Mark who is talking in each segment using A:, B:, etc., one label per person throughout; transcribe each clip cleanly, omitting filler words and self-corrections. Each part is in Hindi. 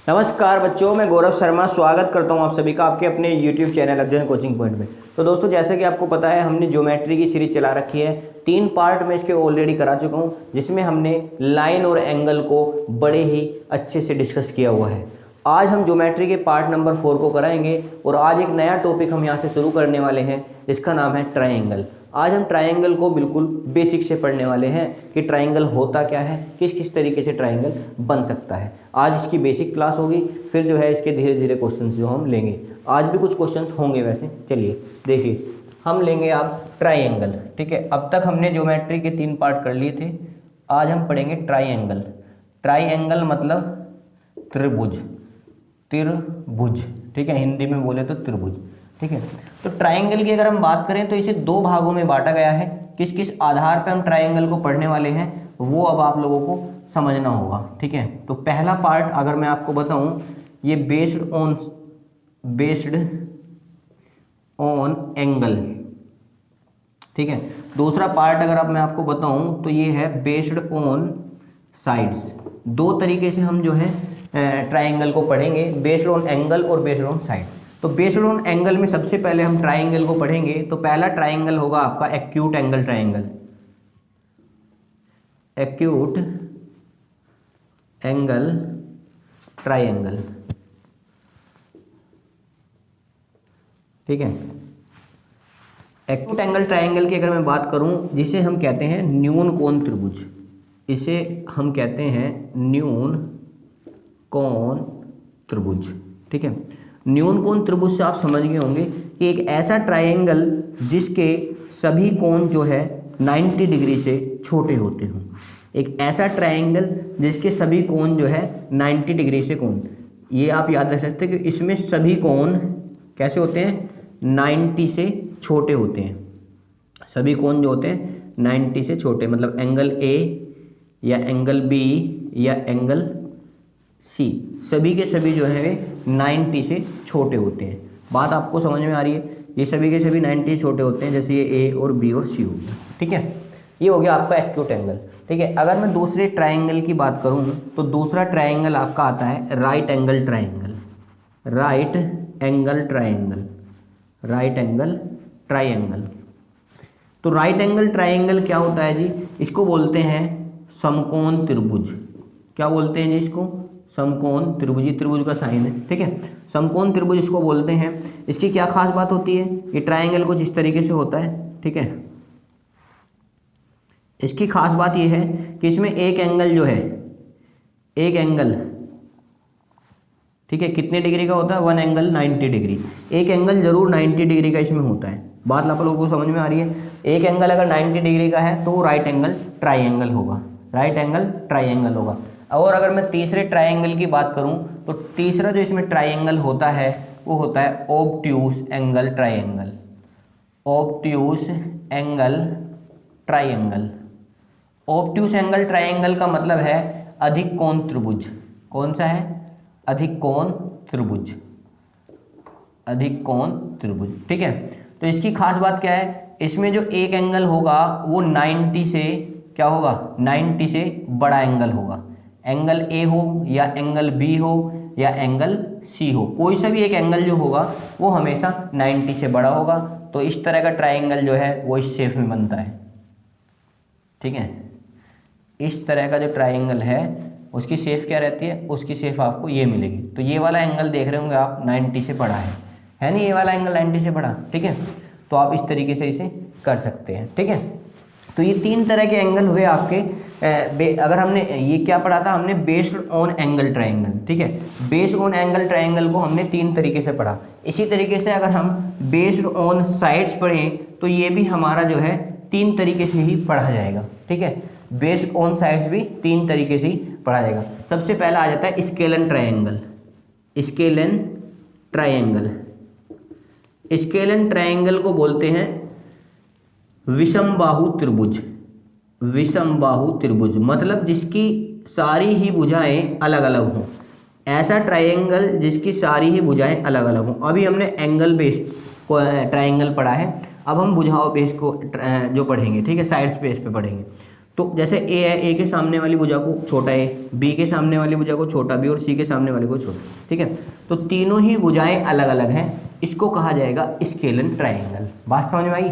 A: नमस्कार बच्चों, मैं गौरव शर्मा स्वागत करता हूं आप सभी का आपके अपने YouTube चैनल अध्ययन कोचिंग पॉइंट में। तो दोस्तों, जैसे कि आपको पता है, हमने ज्योमेट्री की सीरीज चला रखी है। 3 पार्ट में इसके ऑलरेडी करा चुका हूं, जिसमें हमने लाइन और एंगल को बड़े ही अच्छे से डिस्कस किया हुआ है। आज हम ज्योमेट्री के पार्ट नंबर 4 को कराएंगे और आज एक नया टॉपिक हम यहाँ से शुरू करने वाले हैं, जिसका नाम है ट्राइंगल। आज हम ट्राइंगल को बिल्कुल बेसिक से पढ़ने वाले हैं कि ट्राइंगल होता क्या है, किस किस तरीके से ट्राइंगल बन सकता है। आज इसकी बेसिक क्लास होगी, फिर जो है इसके धीरे धीरे क्वेश्चंस जो हम लेंगे। आज भी कुछ क्वेश्चंस होंगे वैसे। चलिए देखिए, हम लेंगे आप ट्राइंगल। ठीक है, अब तक हमने ज्योमेट्री के 3 पार्ट कर लिए थे। आज हम पढ़ेंगे ट्राइंगल। ट्राइंगल मतलब त्रिभुज, त्रिभुज। ठीक है, हिंदी में बोले तो त्रिभुज। ठीक है, तो ट्राइंगल की अगर हम बात करें तो इसे 2 भागों में बांटा गया है। किस किस आधार पर हम ट्राइंगल को पढ़ने वाले हैं वो अब आप लोगों को समझना होगा। ठीक है, तो पहला पार्ट अगर मैं आपको बताऊं, ये बेस्ड ऑन एंगल। ठीक है, दूसरा पार्ट अगर मैं आपको बताऊं तो ये है बेस्ड ऑन साइड्स। 2 तरीके से हम जो है ट्राइंगल को पढ़ेंगे, बेस्ड ऑन एंगल और बेस्ड ऑन साइड। तो बेस्ड ऑन एंगल में सबसे पहले हम ट्राइंगल को पढ़ेंगे। तो पहला ट्राइंगल होगा आपका acute angle triangle. Acute angle triangle. ठीक है, एक्यूट एंगल ट्राइंगल की अगर मैं बात करूं, जिसे हम कहते हैं न्यून कोण त्रिभुज। इसे हम कहते हैं न्यून कोण त्रिभुज। ठीक है, न्यून कोण त्रिभुज से आप समझ गए होंगे कि एक ऐसा ट्राइंगल जिसके सभी कोण जो है 90 डिग्री से छोटे होते हों। एक ऐसा ट्राइंगल जिसके सभी कोण जो है 90 डिग्री से कोण, ये आप याद रख सकते हैं कि इसमें सभी कोण कैसे होते हैं, 90 से छोटे होते हैं। सभी कोण जो होते हैं 90 से छोटे, मतलब एंगल ए या एंगल बी या एंगल सी, सभी के सभी जो है 90 से छोटे होते हैं। बात आपको समझ में आ रही है? ये सभी के सभी 90 से छोटे होते हैं, जैसे ये ए और बी और सी हो गया। ठीक है, ये हो गया आपका एक्यूट एंगल। ठीक है, अगर मैं दूसरे ट्राइंगल की बात करूँ तो दूसरा ट्राइंगल आपका आता है right angle triangle. Right angle triangle, right angle triangle. तो राइट एंगल ट्राइंगल क्या होता है जी? इसको बोलते हैं समकोण त्रिभुज। क्या बोलते हैं जी इसको? समकोण त्रिभुज। त्रिभुज का साइन है। ठीक है, समकोण त्रिभुज इसको बोलते हैं। इसकी क्या खास बात होती है? ये ट्राइंगल कुछ इस तरीके से होता है। ठीक है, इसकी खास बात ये है कि इसमें एक एंगल जो है, एक एंगल, ठीक है, कितने डिग्री का होता है? 1 एंगल 90 डिग्री। एक एंगल जरूर 90 डिग्री का इसमें होता है। बात आप लोगों को समझ में आ रही है? एक एंगल अगर 90 डिग्री का है तो वो राइट एंगल ट्राइंगल होगा। राइट एंगल ट्राइंगल होगा। और अगर मैं तीसरे ट्राइंगल की बात करूं तो तीसरा जो इसमें ट्राइंगल होता है वो होता है obtuse angle triangle. Obtuse angle triangle. Obtuse angle triangle का मतलब है अधिक कोण त्रिभुज। कौन सा है? अधिक कोण त्रिभुज। अधिक कोण त्रिभुज। ठीक है, तो इसकी खास बात क्या है? इसमें जो एक एंगल होगा वो 90 से क्या होगा? 90 से बड़ा एंगल होगा। एंगल ए हो या एंगल बी हो या एंगल सी हो, कोई सा भी एक एंगल जो होगा वो हमेशा 90 से बड़ा होगा। तो इस तरह का ट्राइंगल जो है वो इस शेप में बनता है। ठीक है, इस तरह का जो ट्राइंगल है उसकी शेप क्या रहती है? उसकी शेप आपको ये मिलेगी। तो ये वाला एंगल देख रहे होंगे आप, 90 से बड़ा है नहीं? ये वाला एंगल 90 से बड़ा। ठीक है, तो आप इस तरीके से इसे कर सकते हैं। ठीक है, तो ये 3 तरह के एंगल हुए आपके। अगर हमने ये क्या पढ़ा था, हमने बेस्ड ऑन एंगल ट्राइंगल। ठीक है, बेस्ड ऑन एंगल ट्राइंगल को हमने 3 तरीके से पढ़ा। इसी तरीके से अगर हम बेस्ड ऑन साइड्स पढ़ें तो ये भी हमारा जो है 3 तरीके से ही पढ़ा जाएगा। ठीक है, बेस्ड ऑन साइड्स भी 3 तरीके से ही पढ़ा जाएगा। सबसे पहला आ जाता है scalene triangle. Scalene triangle. Scalene triangle को बोलते हैं विषम बाहु त्रिभुज। विषम बाहु त्रिभुज मतलब जिसकी सारी ही भुजाएं अलग अलग हों। ऐसा ट्राइंगल जिसकी सारी ही भुजाएं अलग अलग हों। अभी हमने एंगल बेस्ड ट्राइंगल पढ़ा है, अब हम भुजाओं बेस को जो पढ़ेंगे। ठीक है, साइड्स बेस पे पढ़ेंगे। तो जैसे ए है, ए के सामने वाली भुजा को छोटा ए, बी के सामने वाली भुजा को छोटा बी और सी के सामने वाले को छोटा, ठीक है। तो तीनों ही भुजाएं अलग अलग हैं, इसको कहा जाएगा स्केलन ट्रायंगल। बात समझ में आई,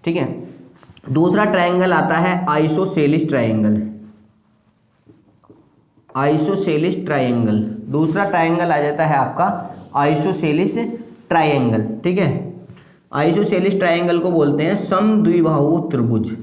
A: ठीक है। दूसरा ट्रायंगल आता है आइसोसेलिस ट्रायंगल। आइसोसेलिस ट्रायंगल, दूसरा ट्रायंगल आ जाता है आपका आइसोसेलिस ट्रायंगल, ठीक है। आइसोसेलिस ट्रायंगल को बोलते हैं समद्विबाहु त्रिभुज।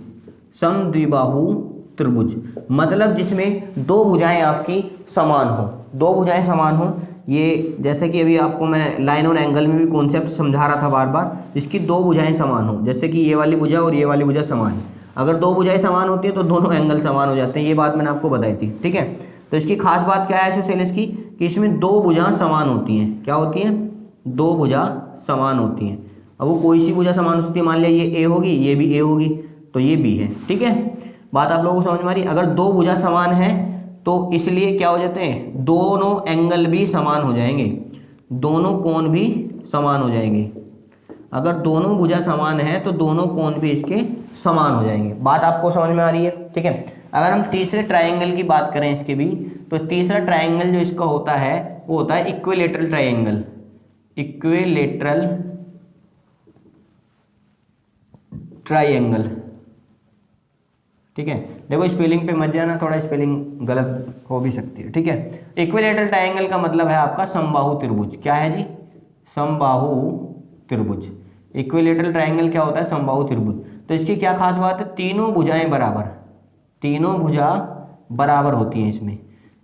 A: समद्विबाहु त्रिभुज मतलब जिसमें दो भुजाएं आपकी समान हो, दो भुजाएं समान हो। ये जैसे कि अभी आपको मैं लाइन और एंगल में भी कॉन्सेप्ट समझा रहा था बार बार, इसकी दो भुजाएं समान हो, जैसे कि ये वाली भुजा और ये वाली भुजा समान है। अगर दो भुजाएं समान होती है तो दोनों एंगल समान हो जाते हैं, ये बात मैंने आपको बताई थी, ठीक है। तो इसकी खास बात क्या है आइसोसेलिस की, कि इसमें दो भुजा समान होती हैं। क्या होती हैं? दो भुजा समान होती हैं। अब वो कोई सी भुजा समान हो सकती है, मान लिया ये ए होगी, ये भी ए होगी, तो ये बी है, ठीक है। बात आप लोगों को समझ में आ रही है? अगर दो भुजा समान है तो इसलिए क्या हो जाते हैं, दोनों एंगल भी समान हो जाएंगे, दोनों कोण भी समान हो जाएंगे। अगर दोनों भुजा समान है तो दोनों कोण भी इसके समान हो जाएंगे। बात आपको समझ में आ रही है, ठीक है। अगर हम तीसरे ट्रायंगल की बात करें इसके भी, तो तीसरा ट्रायंगल जो इसका होता है वो होता है इक्विलेटरल ट्रायंगल। इक्विलेटरल ट्रायंगल, ठीक है। देखो स्पेलिंग पे मत जाना, थोड़ा स्पेलिंग गलत हो भी सकती है, ठीक है। इक्विलेटरल ट्रायंगल का मतलब है आपका समबाहु त्रिभुज। क्या है जी? समबाहु त्रिभुज। इक्विलेटरल ट्रायंगल क्या होता है? समबाहु त्रिभुज। तो इसकी क्या खास बात है? तीनों भुजाएं बराबर, तीनों भुजा बराबर होती हैं इसमें।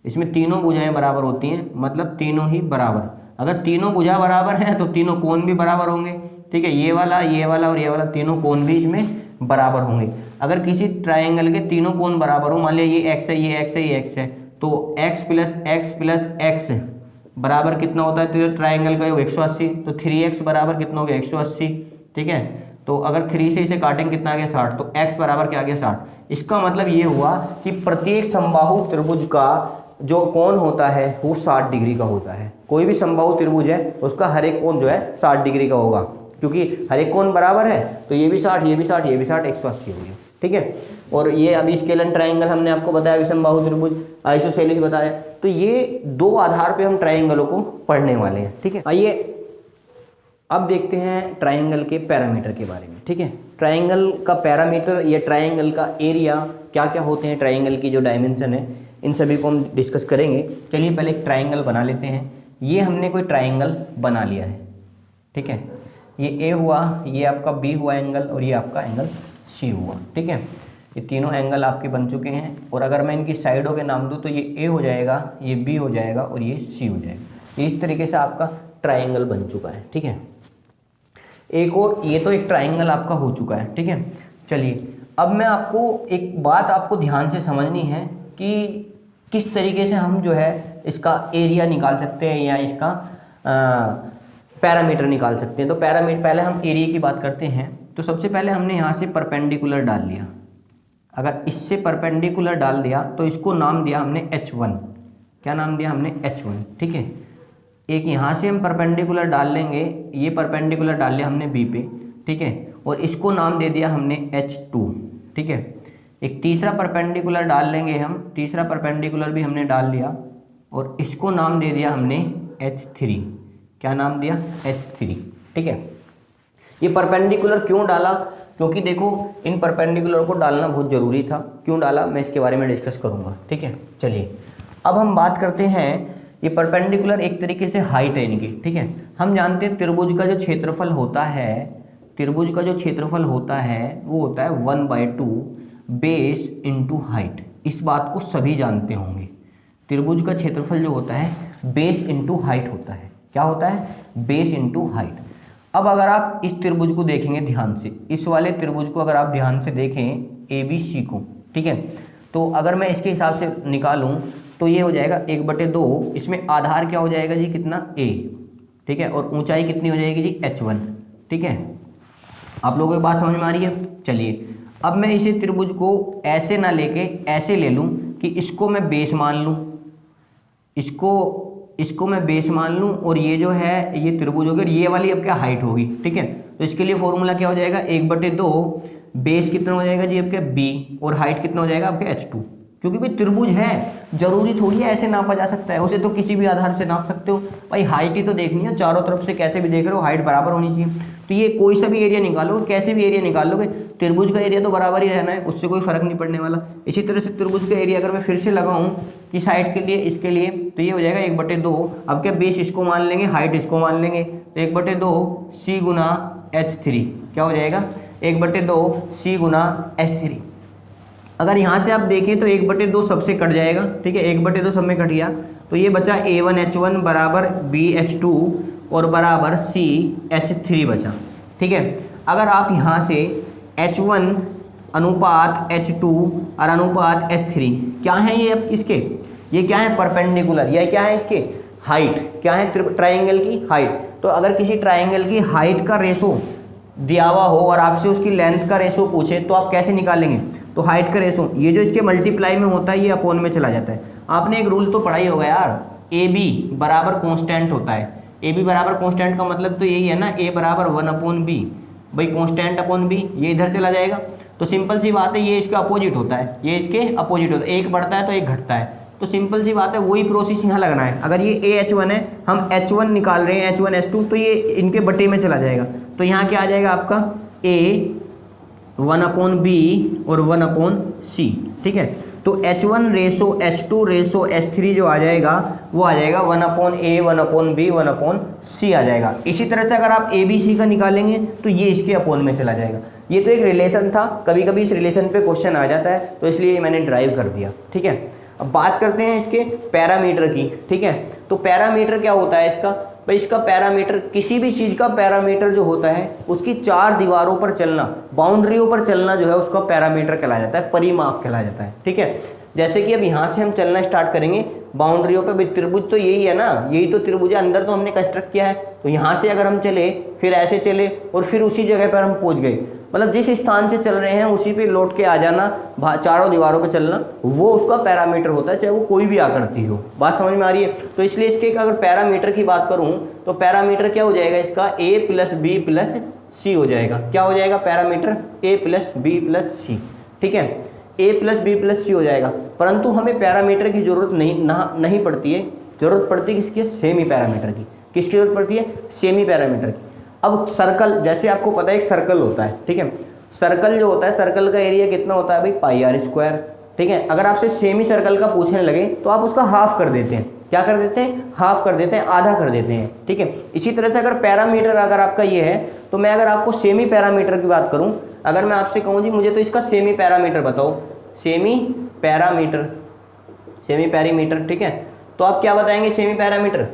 A: इसमें तीनों भुजाएं बराबर होती हैं, मतलब तीनों ही बराबर। अगर तीनों भुजा बराबर हैं तो तीनों कोण भी बराबर होंगे, ठीक है। ये वाला और ये वाला तीनों कोण भी इसमें बराबर होंगे। अगर किसी ट्रायंगल के तीनों कोण बराबर हो, मान लिया ये एक्स है, ये एक्स है, ये एक्स है, तो एक्स प्लस एक्स बराबर कितना होता है? ट्रायंगल का योग 180। तो 3x बराबर कितना हो गया? 180, ठीक है। तो अगर 3 से इसे काटेंगे कितना आ गया? 60। तो x बराबर क्या आ गया? 60। इसका मतलब ये हुआ कि प्रत्येक समबाहु त्रिभुज का जो कोण होता है वो 60 डिग्री का होता है। कोई भी समबाहु त्रिभुज है उसका हर एक कोण जो है 60 डिग्री का होगा, क्योंकि हर एक कोण बराबर है। तो ये भी 60, ये भी 60, ये भी 60, 180 हो गया, ठीक है। और ये अभी स्केलन ट्रायंगल हमने आपको बताया, विषमबाहु त्रिभुज, आइसोसेलिस बताया। तो ये दो आधार पे हम ट्रायंगलों को पढ़ने वाले हैं, ठीक है। आइए अब देखते हैं ट्रायंगल के पैरामीटर के बारे में, ठीक है। ट्रायंगल का पैरामीटर या ट्रायंगल का एरिया क्या क्या होते हैं, ट्रायंगल की जो डायमेंशन है, इन सभी को हम डिस्कस करेंगे। चलिए पहले एक ट्रायंगल बना लेते हैं। ये हमने कोई ट्रायंगल बना लिया है, ठीक है। ये ए हुआ, ये आपका बी हुआ एंगल, और ये आपका एंगल सी हुआ, ठीक है। ये तीनों एंगल आपके बन चुके हैं। और अगर मैं इनकी साइडों के नाम दूं तो ये ए हो जाएगा, ये बी हो जाएगा और ये सी हो जाएगा। इस तरीके से आपका ट्रायंगल बन चुका है, ठीक है। एक और, ये तो एक ट्रायंगल आपका हो चुका है, ठीक है। चलिए अब मैं आपको एक बात आपको ध्यान से समझनी है कि किस तरीके से हम जो है इसका एरिया निकाल सकते हैं या इसका पैरामीटर निकाल सकते हैं। तो पैरामीटर, पहले हम एरिया की बात करते हैं। तो सबसे पहले हमने यहाँ से परपेंडिकुलर डाल लिया। अगर इससे परपेंडिकुलर डाल दिया तो इसको नाम दिया हमने H1। क्या नाम दिया हमने? H1, ठीक है। एक यहाँ से हम परपेंडिकुलर डाल लेंगे, ये परपेंडिकुलर डाल लिया हमने बी पे, ठीक है। और इसको नाम दे दिया हमने H2, ठीक है। एक तीसरा परपेंडिकुलर डाल लेंगे हम, तीसरा परपेंडिकुलर भी हमने डाल लिया और इसको नाम दे दिया हमने H3। क्या नाम दिया? H3, ठीक है। ये परपेंडिकुलर क्यों डाला? क्योंकि देखो इन परपेंडिकुलर को डालना बहुत ज़रूरी था। क्यों डाला मैं इसके बारे में डिस्कस करूँगा, ठीक है। चलिए अब हम बात करते हैं, ये परपेंडिकुलर एक तरीके से हाइट है इनकी, ठीक है। हम जानते हैं त्रिभुज का जो क्षेत्रफल होता है, त्रिभुज का जो क्षेत्रफल होता है वो होता है 1/2 बेस इंटू हाइट। इस बात को सभी जानते होंगे। त्रिभुज का क्षेत्रफल जो होता है बेस इंटू हाइट होता है। क्या होता है? Base into height. अब अगर आप इस त्रिभुज को देखेंगे ध्यान से, इस वाले त्रिभुज को अगर आप ध्यान से देखें ABC को, ठीक है, तो अगर मैं इसके हिसाब से निकालूं तो ये हो जाएगा 1/2। इसमें आधार क्या हो जाएगा जी? कितना? A, ठीक है। और ऊंचाई कितनी हो जाएगी जी? H1, ठीक है। आप लोगों की बात समझ में आ रही है? चलिए अब मैं इसे त्रिभुज को ऐसे ना लेके ऐसे ले लूं कि इसको मैं बेस मान लूं, इसको मैं बेस मान लूं, और ये जो है ये त्रिभुज होगी और ये वाली अब क्या हाइट होगी, ठीक है। तो इसके लिए फॉर्मूला क्या हो जाएगा? 1/2 बेस कितना हो जाएगा जी आपके बी, और हाइट कितना हो जाएगा आपके h2, क्योंकि भाई त्रिभुज है, जरूरी थोड़ी है ऐसे नापा जा सकता है, उसे तो किसी भी आधार से नाप सकते हो। भाई हाइट ही तो देखनी है, चारों तरफ से कैसे भी देख रहे हो हाइट बराबर होनी चाहिए। तो ये कोई सा भी एरिया निकालोगे, कैसे भी एरिया निकालोगे, त्रिभुज का एरिया तो बराबर ही रहना है, उससे कोई फर्क नहीं पड़ने वाला। इसी तरह से त्रिभुज का एरिया अगर मैं फिर से लगाऊं किस साइड के लिए, इसके लिए, तो ये हो जाएगा 1/2। अब क्या बेस इसको मान लेंगे, हाइट इसको मान लेंगे, तो 1/2 c गुना h3 क्या हो जाएगा, 1/2 c गुना h3। अगर यहाँ से आप देखें तो 1/2 सबसे कट जाएगा, ठीक है, 1/2 सब में कट गया, तो ये बचा A1H1 बराबर BH2 और बराबर CH3 बचा, ठीक है। अगर आप यहाँ से H1 अनुपात H2 और अनुपात H3 क्या है ये इसके, ये क्या है परपेंडिकुलर, ये क्या है इसके हाइट, क्या है ट्राइंगल की हाइट। तो अगर किसी ट्राइंगल की हाइट का रेशो दिया हुआ हो और आपसे उसकी लेंथ का रेशो पूछे तो आप कैसे निकालेंगे, तो हाइट का रेशो ये जो इसके मल्टीप्लाई में होता है ये अपोन में चला जाता है। आपने एक रूल तो पढ़ा ही होगा यार, ए बी बराबर कॉन्स्टेंट होता है। ए बी बराबर कॉन्स्टेंट का मतलब तो यही है ना, ए बराबर 1/b, भाई कॉन्स्टेंट अपॉन बी, ये इधर चला जाएगा। तो सिंपल सी बात है, ये इसका अपोजिट होता है, ये इसके अपोजिट होता है, एक बढ़ता है तो एक घटता है। तो सिंपल सी बात है, वही प्रोसेस यहाँ लगना है। अगर ये AH1 है, हम H1 निकाल रहे हैं, H1 H2, तो ये इनके बटे में चला जाएगा। तो यहाँ क्या आ जाएगा आपका A 1/b और 1/c, ठीक है। तो H1 ratio H2 ratio H3 जो आ जाएगा वो आ जाएगा 1/a 1/b 1/c आ जाएगा। इसी तरह से अगर आप ABC का निकालेंगे तो ये इसके अपोन में चला जाएगा। ये तो एक रिलेशन था, कभी कभी इस रिलेशन पे क्वेश्चन आ जाता है, तो इसलिए मैंने ड्राइव कर दिया, ठीक है। अब बात करते हैं इसके पैरामीटर की, ठीक है। तो पैरामीटर क्या होता है इसका, भाई इसका पैरामीटर, किसी भी चीज़ का पैरामीटर जो होता है उसकी चार दीवारों पर चलना, बाउंड्रियों पर चलना जो है उसका पैरामीटर कहलाया जाता है, परिमाप कहलाया जाता है, ठीक है। जैसे कि अब यहाँ से हम चलना स्टार्ट करेंगे बाउंड्रियों पे, त्रिभुज तो यही है ना, यही तो त्रिभुज है, अंदर तो हमने कंस्ट्रक्ट किया है। तो यहाँ से अगर हम चले, फिर ऐसे चले और फिर उसी जगह पर हम पहुँच गए, मतलब जिस स्थान से चल रहे हैं उसी पे लौट के आ जाना, चारों दीवारों पे चलना, वो उसका पैरामीटर होता है, चाहे वो कोई भी आकृति हो। बात समझ में आ रही है। तो इसलिए इसके अगर पैरामीटर की बात करूं तो पैरामीटर क्या हो जाएगा इसका, a + b + c हो जाएगा। क्या हो जाएगा पैरामीटर, a + b + c, ठीक है, a + b + c हो जाएगा। परंतु हमें पैरामीटर की जरूरत नहीं पड़ती है, जरूरत पड़ती है किसकी, सेमी पैरामीटर की। किसकी जरूरत पड़ती है, सेमी पैरामीटर की। अब सर्कल, जैसे आपको पता है एक सर्कल होता है, ठीक है, सर्कल जो होता है, सर्कल का एरिया कितना होता है भाई, πr², ठीक है। अगर आपसे सेमी सर्कल का पूछने लगे तो आप उसका हाफ कर देते हैं, क्या कर देते हैं, हाफ कर देते हैं, आधा कर देते हैं, ठीक है। इसी तरह से अगर पैरामीटर अगर आपका ये है, तो मैं अगर आपको सेमी पैरामीटर की बात करूं, अगर मैं आपसे कहूं जी मुझे तो इसका सेमी पैरामीटर बताओ, सेमी पैरामीटर, ठीक है, तो आप क्या बताएंगे सेमी पैरामीटर,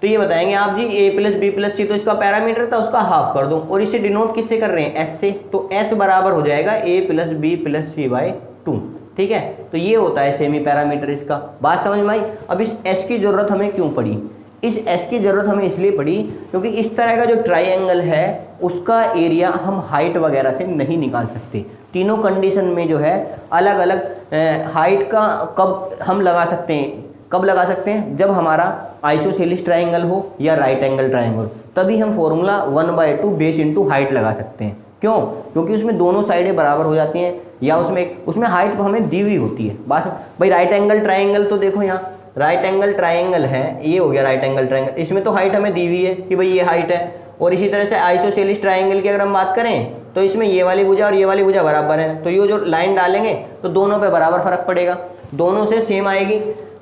A: तो ये बताएंगे आप जी a + b + c, तो इसका पैरामीटर था, उसका हाफ कर दो, और इसे डिनोट किससे कर रहे हैं, s से, तो s बराबर हो जाएगा a + b + c/2, ठीक है। तो ये होता है सेमी पैरामीटर इसका। बात समझ में आई। अब इस s की जरूरत हमें क्यों पड़ी, इस s की जरूरत हमें इसलिए पड़ी क्योंकि इस तरह का जो ट्राइंगल है उसका एरिया हम हाइट वगैरह से नहीं निकाल सकते। तीनों कंडीशन में जो है अलग अलग हाइट का कब हम लगा सकते हैं, कब लगा सकते हैं, जब हमारा आइसोसेलिस ट्राइंगल हो या राइट एंगल ट्राइंगल, तभी हम फॉर्मूला 1/2 बेस इंटू हाइट लगा सकते हैं। क्यों, क्योंकि उसमें दोनों साइडें बराबर हो जाती हैं, या उसमें हाइट हमें दी हुई होती है। बस भाई राइट एंगल ट्राइंगल तो देखो, यहाँ राइट एंगल ट्राइंगल है, ये हो गया राइट एंगल ट्राइंगल, इसमें तो हाइट हमें दी हुई है कि भाई ये हाइट है। और इसी तरह से आइसोसेलिस ट्राइंगल की अगर हम बात करें तो इसमें ये वाली भुजा और ये वाली भुजा बराबर है, तो ये जो लाइन डालेंगे तो दोनों पे बराबर फर्क पड़ेगा, दोनों से सेम आएगी।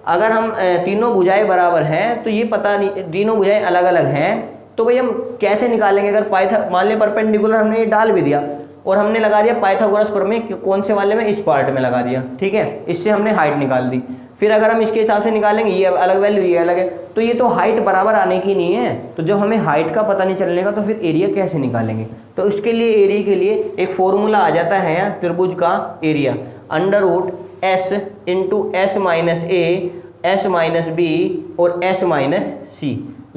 A: अगर हम तीनों भुजाएं बराबर हैं तो ये पता नहीं, तीनों भुजाएं अलग अलग हैं, तो भाई हम कैसे निकालेंगे। अगर मान लिया परपेंडिकुलर हमने ये डाल भी दिया और हमने लगा दिया पाइथागोरस प्रमेय, कौन से वाले में, इस पार्ट में लगा दिया, ठीक है, इससे हमने हाइट निकाल दी। फिर अगर हम इसके हिसाब से निकालेंगे, ये अलग वैल्यू ये अलग है, तो ये तो हाइट बराबर आने की नहीं है। तो जब हमें हाइट का पता नहीं चलने का तो फिर एरिया कैसे निकालेंगे। तो उसके लिए एरिया के लिए एक फॉर्मूला आ जाता है त्रिभुज का area, √s × s - a s - b और s - c,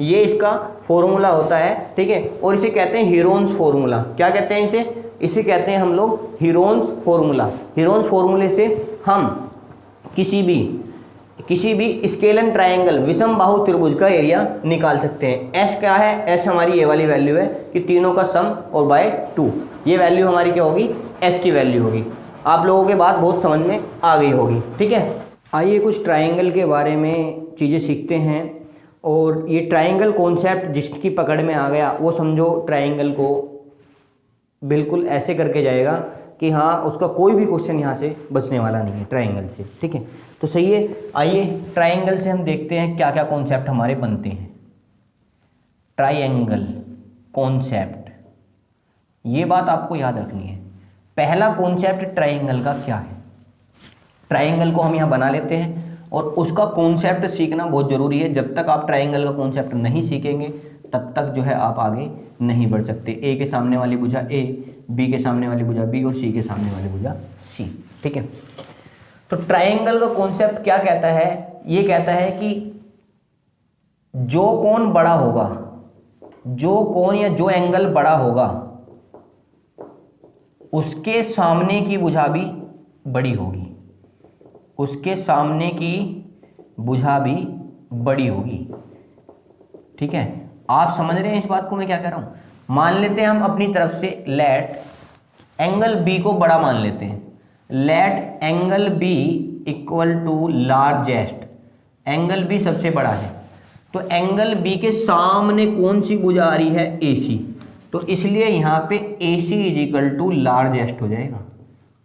A: ये इसका फॉर्मूला होता है, ठीक है। और इसे कहते हैं हीरोन्स फॉर्मूला। क्या कहते हैं इसे कहते हैं हम लोग हीरोन्स फॉर्मूला। हीरोन्स फॉर्मूले से हम किसी भी किसी भी स्केलन ट्रायंगल विषम बाहु त्रिभुज का एरिया निकाल सकते हैं। एस क्या है? एस हमारी ये वाली वैल्यू है कि तीनों का सम और बाय 2, ये वैल्यू हमारी क्या होगी? एस की वैल्यू होगी। आप लोगों के बात बहुत समझ में आ गई होगी, ठीक है। आइए कुछ ट्रायंगल के बारे में चीज़ें सीखते हैं। और ये ट्रायंगल कॉन्सेप्ट जिसकी पकड़ में आ गया वो समझो ट्रायंगल को बिल्कुल ऐसे करके जाएगा कि हाँ उसका कोई भी क्वेश्चन यहाँ से बचने वाला नहीं है ट्रायंगल से, ठीक है। तो सही है, आइए ट्रायंगल से हम देखते हैं क्या क्या कॉन्सेप्ट हमारे बनते हैं। ट्रायंगल कॉन्सेप्ट, ये बात आपको याद रखनी है। पहला कॉन्सेप्ट ट्रायंगल का क्या है, ट्रायंगल को हम यहाँ बना लेते हैं और उसका कॉन्सेप्ट सीखना बहुत ज़रूरी है। जब तक आप ट्रायंगल का कॉन्सेप्ट नहीं सीखेंगे तब तक जो है आप आगे नहीं बढ़ सकते। ए के सामने वाली भुजा ए, बी के सामने वाली भुजा बी और सी के सामने वाली भुजा सी, ठीक है। तो ट्रायंगल का कॉन्सेप्ट क्या कहता है? ये कहता है कि जो कोण बड़ा होगा, जो कोण या जो एंगल बड़ा होगा उसके सामने की भुजा भी बड़ी होगी, उसके सामने की भुजा भी बड़ी होगी, ठीक है। आप समझ रहे हैं इस बात को मैं क्या कह रहा हूं? मान लेते हैं हम अपनी तरफ से लेट एंगल बी को बड़ा मान लेते हैं। Let angle B equal to largest, angle B सबसे बड़ा है, तो एंगल बी के सामने कौन सी भुजा आ रही है? ए सी, तो इसलिए यहाँ पे ए सी इज इक्वल टू लार्जेस्ट हो जाएगा।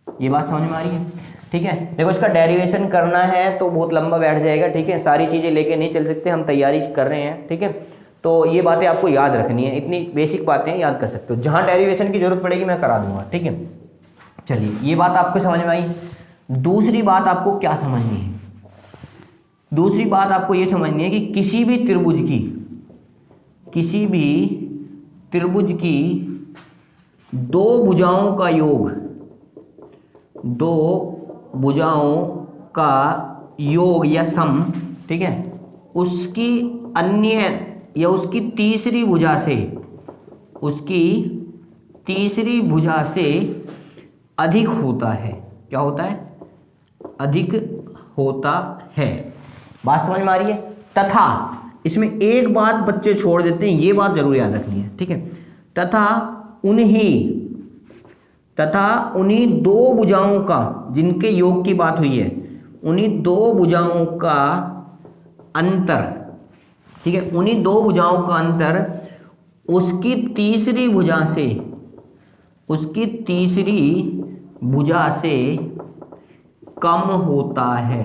A: ये बात समझ में आ रही है, ठीक है। देखो इसका डेरिवेशन करना है तो बहुत लंबा बैठ जाएगा, ठीक है, सारी चीज़ें लेके नहीं चल सकते, हम तैयारी कर रहे हैं, ठीक है। तो ये बातें आपको याद रखनी है, इतनी बेसिक बातें याद कर सकते हो। जहाँ डेरिवेशन की जरूरत पड़ेगी मैं करा दूंगा, ठीक है। चलिए ये बात आपको समझ में आई। दूसरी बात आपको क्या समझनी है? दूसरी बात आपको ये समझनी है कि किसी भी त्रिभुज की दो भुजाओं का योग, दो भुजाओं का योग या सम, ठीक है, उसकी अन्य या उसकी तीसरी भुजा से, उसकी तीसरी भुजा से अधिक होता है। क्या होता है? अधिक होता है। बात समझ में आ रही है? तथा इसमें एक बात बच्चे छोड़ देते हैं, ये बात जरूर याद रखनी है, ठीक है। तथा उन्हीं दो भुजाओं का, जिनके योग की बात हुई है, उन्हीं दो भुजाओं का अंतर, ठीक है, उन्हीं दो भुजाओं का अंतर उसकी तीसरी भुजा से कम होता है।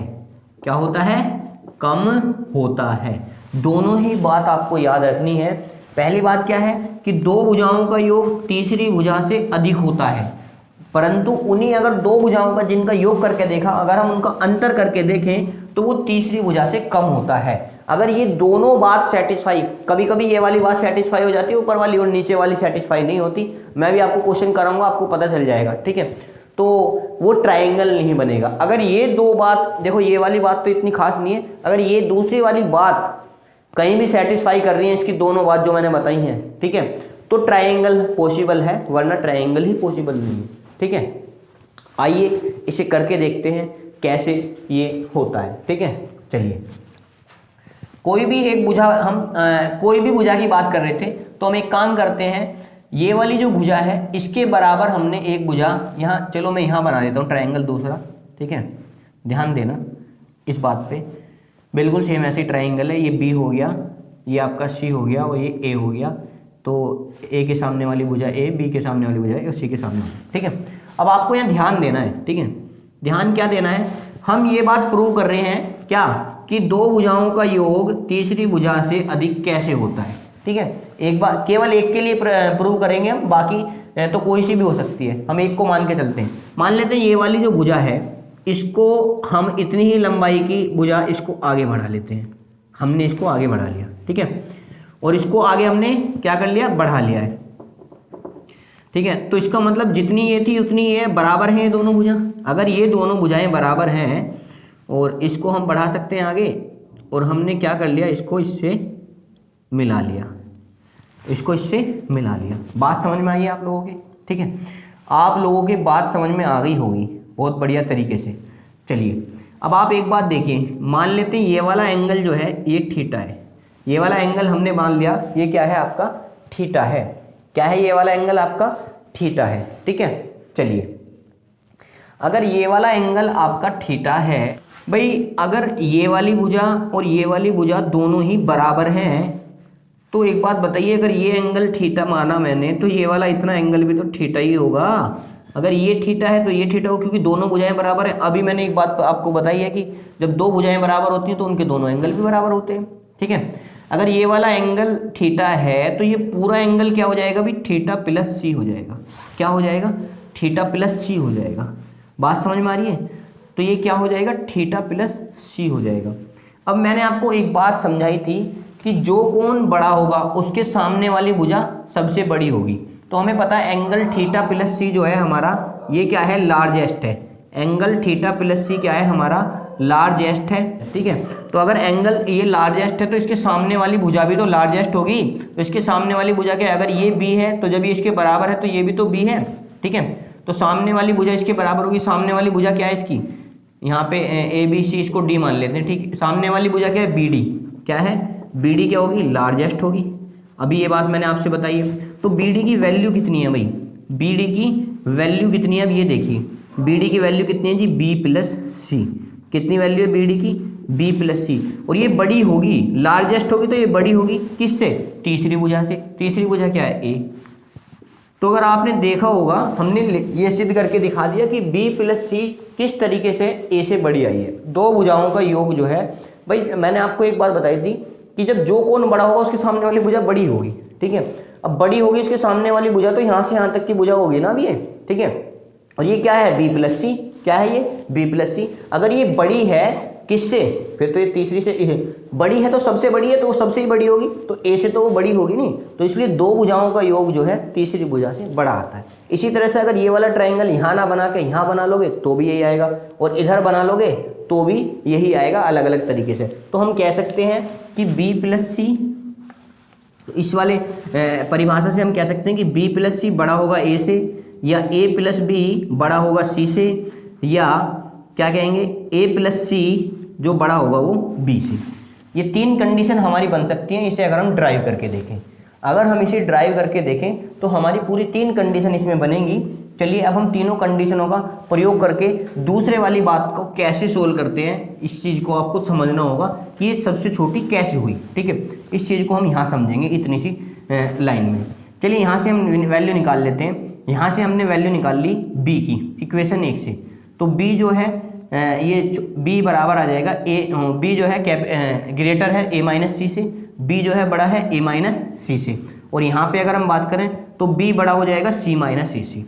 A: क्या होता है? कम होता है। दोनों ही बात आपको याद रखनी है। पहली बात क्या है कि दो भुजाओं का योग तीसरी भुजा से अधिक होता है, परंतु उन्हीं अगर दो भुजाओं का जिनका योग करके देखा, अगर हम उनका अंतर करके देखें तो वो तीसरी भुजा से कम होता है। अगर ये दोनों बात सेटिस्फाई, कभी कभी ये वाली बात सेटिस्फाई हो जाती है ऊपर वाली और नीचे वाली सेटिस्फाई नहीं होती, मैं भी आपको क्वेश्चन कराऊंगा, आपको पता चल जाएगा, ठीक है। तो वो ट्रायंगल नहीं बनेगा। अगर ये दो बात, देखो ये वाली बात तो इतनी खास नहीं है, अगर ये दूसरी वाली बात कहीं भी सेटिस्फाई कर रही है, इसकी दोनों बात जो मैंने बताई हैं, ठीक है, तो ट्रायंगल पॉसिबल है, वरना ट्रायंगल ही पॉसिबल नहीं है, ठीक है। आइए इसे करके देखते हैं कैसे ये होता है, ठीक है। चलिए कोई भी एक भुजा, हम कोई भी भुजा की बात कर रहे थे, तो हम एक काम करते हैं, ये वाली जो भुजा है इसके बराबर हमने एक भुजा यहाँ, चलो मैं यहाँ बना देता हूँ ट्रायंगल दूसरा, ठीक है। ध्यान देना इस बात पे, बिल्कुल सेम ऐसे ट्रायंगल है। ये बी हो गया, ये आपका सी हो गया और ये ए हो गया। तो ए के सामने वाली भुजा ए, बी के सामने वाली भुजा ए और सी के सामने, ठीक है। अब आपको यहाँ ध्यान देना है, ठीक है। ध्यान क्या देना है? हम ये बात प्रूव कर रहे हैं क्या कि दो भुजाओं का योग तीसरी भुजा से अधिक कैसे होता है, ठीक है। एक बार केवल एक के लिए प्रूव करेंगे हम, बाकी तो कोई सी भी हो सकती है, हम एक को मान के चलते हैं। मान लेते हैं ये वाली जो भुजा है, इसको हम इतनी ही लंबाई की भुजा इसको आगे बढ़ा लेते हैं, हमने इसको आगे बढ़ा लिया, ठीक है, और इसको आगे हमने क्या कर लिया? बढ़ा लिया है, ठीक है। तो इसका मतलब जितनी ये थी उतनी ये बराबर हैं ये दोनों भुजा। अगर ये दोनों भुजाएं बराबर हैं और इसको हम बढ़ा सकते हैं आगे, और हमने क्या कर लिया? इसको इससे मिला लिया, इसको इससे मिला लिया। बात समझ में आई है आप लोगों के, ठीक है। आप लोगों की बात समझ में आ गई होगी बहुत बढ़िया तरीके से। चलिए अब आप एक बात देखिए, मान लेते हैं ये वाला एंगल जो है ये थीटा है, ये वाला एंगल हमने मान लिया ये क्या है आपका थीटा है, क्या है ये वाला एंगल आपका थीटा है, ठीक है। चलिए अगर ये वाला एंगल आपका थीटा है भाई, अगर ये वाली भुजा और ये वाली भुजा दोनों ही बराबर हैं तो एक बात बताइए, अगर ये एंगल थीटा माना मैंने तो ये वाला इतना एंगल भी तो थीटा ही होगा। अगर ये थीटा है तो ये थीटा हो, क्योंकि दोनों भुजाएं बराबर है। अभी मैंने एक बात आपको बताई है कि जब दो भुजाएं बराबर होती हैं तो उनके दोनों एंगल भी बराबर होते हैं, ठीक है। अगर ये वाला एंगल थीटा है तो ये पूरा एंगल क्या हो जाएगा भाई, थीटा प्लस सी हो जाएगा। क्या हो जाएगा, थीटा प्लस सी हो जाएगा। बात समझ में आ रही है, तो ये क्या हो जाएगा, थीटा प्लस सी हो जाएगा। अब मैंने आपको एक बात समझाई थी कि जो कोण बड़ा होगा उसके सामने वाली भुजा सबसे बड़ी होगी। तो हमें पता है एंगल थीटा प्लस सी जो है हमारा ये क्या है, लार्जेस्ट है। एंगल थीटा प्लस सी क्या है हमारा, लार्जेस्ट है, ठीक है। तो अगर एंगल ये लार्जेस्ट है तो इसके सामने वाली भुजा भी तो लार्जेस्ट होगी। तो इसके सामने वाली भुजा क्या है, अगर ये बी है तो जब ये इसके बराबर है तो ये भी तो बी है, ठीक है। तो सामने वाली भुजा इसके बराबर होगी। सामने वाली भुजा क्या है इसकी, यहाँ पे ए बी सी, इसको डी मान लेते हैं, ठीक। सामने वाली भुजा क्या है, बी डी, क्या है, बी डी क्या होगी, लार्जेस्ट होगी। अभी ये बात मैंने आपसे बताई है। तो बी डी की वैल्यू कितनी है भाई, बी डी की वैल्यू कितनी है, अब ये देखिए बी डी की वैल्यू कितनी है जी, बी प्लस सी। कितनी वैल्यू है बी डी की, बी प्लस सी। और ये बड़ी होगी, लार्जेस्ट होगी तो ये बड़ी होगी किससे, तीसरी भुजा से। तीसरी भुजा क्या है, ए। तो अगर आपने देखा होगा हमने ये सिद्ध करके दिखा दिया कि b प्लस सी किस तरीके से a से बड़ी आई है। दो भुजाओं का योग जो है भाई, मैंने आपको एक बात बताई थी कि जब जो कोण बड़ा होगा उसके सामने वाली भुजा बड़ी होगी, ठीक है। अब बड़ी होगी इसके सामने वाली भुजा तो यहाँ से यहाँ तक की भुजा होगी ना अब ये, ठीक है। और ये क्या है, b प्लस सी, क्या है ये, b प्लस सी। अगर ये बड़ी है किससे, फिर तो ये तीसरी से बड़ी है, तो सबसे बड़ी है तो वो सबसे ही बड़ी होगी, तो ए से तो वो बड़ी होगी नहीं। तो इसलिए दो भुजाओं का योग जो है तीसरी भुजा से बड़ा आता है। इसी तरह से अगर ये वाला ट्रायंगल यहाँ ना बना के यहाँ बना लोगे तो भी यही आएगा, और इधर बना लोगे तो भी यही आएगा, अलग अलग तरीके से। तो हम कह सकते हैं कि बी प्लस सी, इस वाले परिभाषा से हम कह सकते हैं कि बी प्लस सी बड़ा होगा ए से, या ए प्लस बी बड़ा होगा सी से, या क्या कहेंगे ए प्लस सी जो बड़ा होगा वो बी से। ये तीन कंडीशन हमारी बन सकती हैं इसे अगर हम ड्राइव करके देखें। अगर हम इसे ड्राइव करके देखें तो हमारी पूरी तीन कंडीशन इसमें बनेंगी। चलिए अब हम तीनों कंडीशनों का प्रयोग करके दूसरे वाली बात को कैसे सोल्व करते हैं, इस चीज़ को आपको समझना होगा कि ये सबसे छोटी कैसे हुई, ठीक है। इस चीज़ को हम यहाँ समझेंगे इतनी सी लाइन में। चलिए यहाँ से हम वैल्यू निकाल लेते हैं। यहाँ से हमने वैल्यू निकाल ली बी की, इक्वेशन 1 से। तो b जो है ये b बराबर आ जाएगा b जो है ग्रेटर है a माइनस सी से, b जो है बड़ा है a माइनस सी से। और यहाँ पे अगर हम बात करें तो b बड़ा हो जाएगा c माइनस सी से।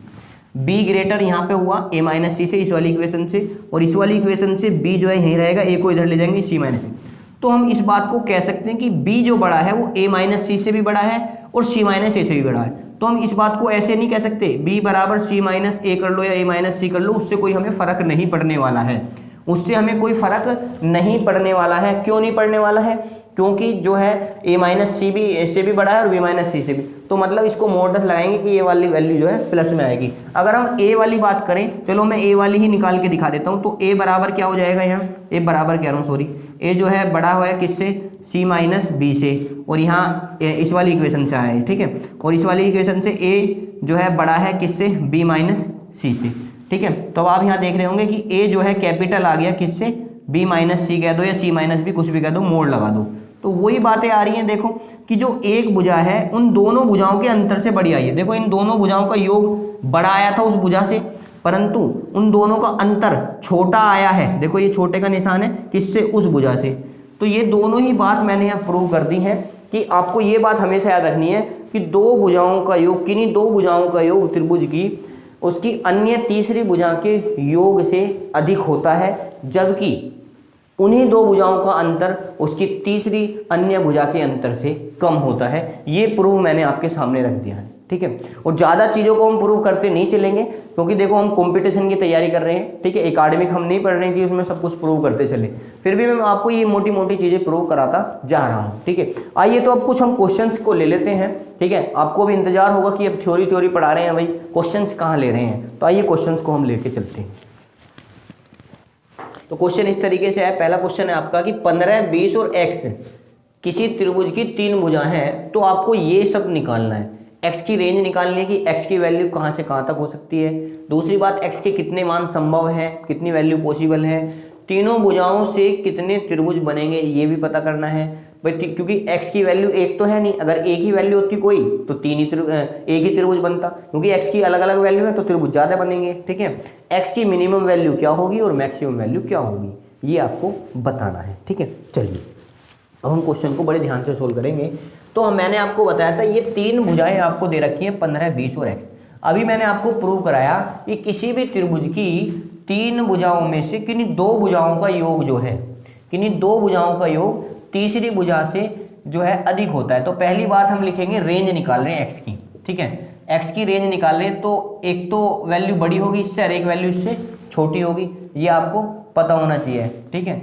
A: b ग्रेटर यहाँ पे हुआ a माइनस सी से इस वाली इक्वेशन से, और इस वाली इक्वेशन से b जो है यहीं रहेगा, a को इधर ले जाएंगे c माइनस सी। तो हम इस बात को कह सकते हैं कि b जो बड़ा है वो a माइनस सी से भी बड़ा है और c माइनस ए से भी बड़ा है। तो हम इस बात को ऐसे नहीं कह सकते b बराबर c माइनस ए कर लो या a माइनस सी कर लो, उससे कोई हमें फ़र्क नहीं पड़ने वाला है, उससे हमें कोई फ़र्क नहीं पड़ने वाला है। क्यों नहीं पड़ने वाला है, क्योंकि जो है a माइनस सी भी ए से भी बड़ा है और b माइनस सी से भी। तो मतलब इसको मॉडस लगाएंगे कि ये वाली वैल्यू जो है प्लस में आएगी। अगर हम a वाली बात करें, चलो मैं a वाली ही निकाल के दिखा देता हूँ। तो a बराबर क्या हो जाएगा, यहाँ a बराबर कह रहा हूँ सॉरी, a जो है बड़ा हुआ है किससे, c माइनस बी से, और यहाँ इस वाली इक्वेशन से आया है, ठीक है। और इस वाली इक्वेशन से a जो है बड़ा है किससे, b माइनस सी से, ठीक है। तो अब आप यहाँ देख रहे होंगे कि a जो है कैपिटल आ गया किससे, b माइनस सी कह दो या c माइनस बी, कुछ भी कह दो, मोड़ लगा दो। तो वही बातें आ रही हैं, देखो कि जो एक भुजा है उन दोनों भुजाओं के अंतर से बड़ी आई है। देखो इन दोनों भुजाओं का योग बड़ा आया था उस भुजा से, परंतु उन दोनों का अंतर छोटा आया है। देखो ये छोटे का निशान है किससे, उस भुजा से। तो ये दोनों ही बात मैंने यहाँ प्रूव कर दी है कि आपको ये बात हमेशा याद रखनी है कि दो भुजाओं का योग, किन्हीं दो भुजाओं का योग त्रिभुज की उसकी अन्य तीसरी भुजा के योग से अधिक होता है, जबकि उन्हीं दो भुजाओं का अंतर उसकी तीसरी अन्य भुजा के अंतर से कम होता है। ये प्रूव मैंने आपके सामने रख दिया है, ठीक है। और ज़्यादा चीज़ों को हम प्रूव करते नहीं चलेंगे, क्योंकि देखो हम कंपटीशन की तैयारी कर रहे हैं, ठीक है। एकेडमिक हम नहीं पढ़ रहे हैं कि उसमें सब कुछ प्रूव करते चले, फिर भी मैं आपको ये मोटी मोटी चीज़ें प्रूव कराता जा रहा हूँ, ठीक है। आइए तो अब कुछ हम क्वेश्चंस को ले लेते हैं, ठीक है। आपको भी इंतजार होगा कि अब थ्योरी पढ़ा रहे हैं, भाई क्वेश्चंस कहाँ ले रहे हैं। तो आइए क्वेश्चंस को हम लेके चलते हैं। तो क्वेश्चन इस तरीके से है। पहला क्वेश्चन है आपका कि 15, 20 और x किसी त्रिभुज की 3 भुजा है, तो आपको ये सब निकालना है। x की रेंज निकालनी है कि x की वैल्यू कहाँ से कहाँ तक हो सकती है। दूसरी बात, x के कितने मान संभव है, कितनी वैल्यू पॉसिबल है, तीनों भुजाओं से कितने त्रिभुज बनेंगे ये भी पता करना है भाई, क्योंकि x की वैल्यू एक तो है नहीं, अगर एक ही वैल्यू होती कोई तो एक ही त्रिभुज बनता, क्योंकि x की अलग अलग वैल्यू है तो त्रिभुज ज़्यादा बनेंगे। ठीक है, x की मिनिमम वैल्यू क्या होगी और मैक्सिमम वैल्यू क्या होगी ये आपको बताना है। ठीक है, चलिए अब हम क्वेश्चन को बड़े ध्यान से सोल्व करेंगे। तो मैंने आपको बताया था ये 3 भुजाएं आपको दे रखी हैं 15, 20 और x। अभी मैंने आपको प्रूव कराया कि किसी भी त्रिभुज की 3 भुजाओं में से किन्हीं 2 भुजाओं का योग जो है, किन्हीं 2 भुजाओं का योग तीसरी भुजा से जो है अधिक होता है। तो पहली बात हम लिखेंगे रेंज निकाल रहे हैं x की। ठीक है, x की रेंज निकाल रहे हैं, तो एक तो वैल्यू बड़ी होगी इससे और एक वैल्यू इससे छोटी होगी, ये आपको पता होना चाहिए। ठीक है,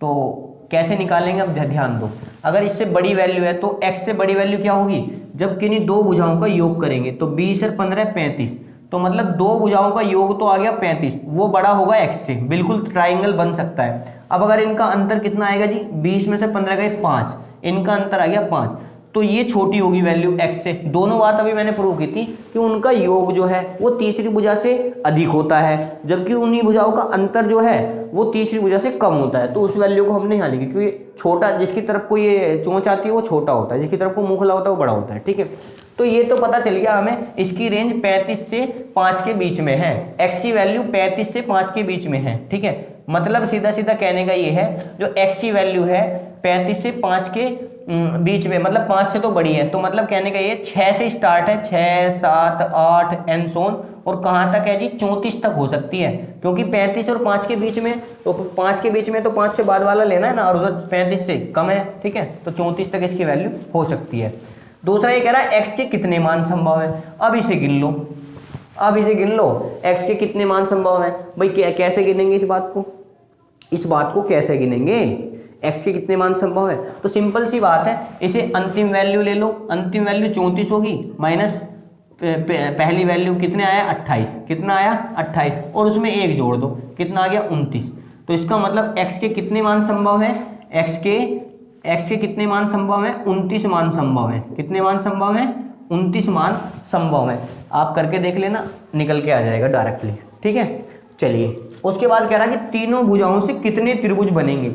A: तो कैसे निकालेंगे अब ध्यान दो। अगर इससे बड़ी वैल्यू है तो x से बड़ी वैल्यू क्या होगी, जब किन्हीं 2 भुजाओं का योग करेंगे तो 20 और 15 35, तो मतलब 2 भुजाओं का योग तो आ गया 35, वो बड़ा होगा x से, बिल्कुल ट्राइंगल बन सकता है। अब अगर इनका अंतर कितना आएगा जी, 20 में से 15 गए 5, इनका अंतर आ गया 5, तो ये छोटी होगी वैल्यू x से। दोनों बात अभी मैंने प्रूव की थी कि उनका योग जो है वो तीसरी भुजा से अधिक होता है, जबकि उन्हीं भुजाओं का अंतर जो है वो तीसरी भुजा से कम होता है। तो उस वैल्यू को हमने यहाँ लिखी, क्योंकि छोटा जिसकी तरफ को ये चोंच आती है वो छोटा होता है, जिसकी तरफ को मुंह खुला होता है वो बड़ा होता है। ठीक है, तो ये तो पता चल गया हमें इसकी रेंज 35 से 5 के बीच में है, x की वैल्यू 35 से 5 के बीच में है। ठीक है, मतलब सीधा सीधा कहने का ये है जो x की वैल्यू है 35 से 5 के बीच में, मतलब 5 से तो बड़ी है, तो मतलब कहने का ये 6 से स्टार्ट है, 6, 7, 8 एंड सो ऑन, और कहाँ तक है जी 34 तक हो सकती है, क्योंकि 35 और 5 के बीच में, तो 5 के बीच में तो 5 से बाद वाला लेना है ना, और उधर 35 से कम है। ठीक है, तो 34 तक इसकी वैल्यू हो सकती है। दूसरा ये कह रहा है x के कितने मान संभव है। अब इसे गिन लो, अब इसे गिन लो, x के कितने मान संभव है भाई, कैसे गिनेंगे इस बात को, इस बात को कैसे गिनेंगे, x के कितने मान संभव है। तो सिंपल सी बात है, इसे अंतिम वैल्यू ले लो, अंतिम वैल्यू 34 होगी माइनस पहली वैल्यू कितने आया 28, कितना आया 28, और उसमें 1 जोड़ दो, कितना आ गया 29। तो इसका मतलब x के कितने मान संभव है, x के कितने मान संभव है, 29 मान संभव है। कितने मान संभव है, 29 मान संभव है। आप करके देख लेना, निकल के आ जाएगा डायरेक्टली। ठीक है, चलिए उसके बाद कह रहा है कि तीनों भुजाओं से कितने त्रिभुज बनेंगे,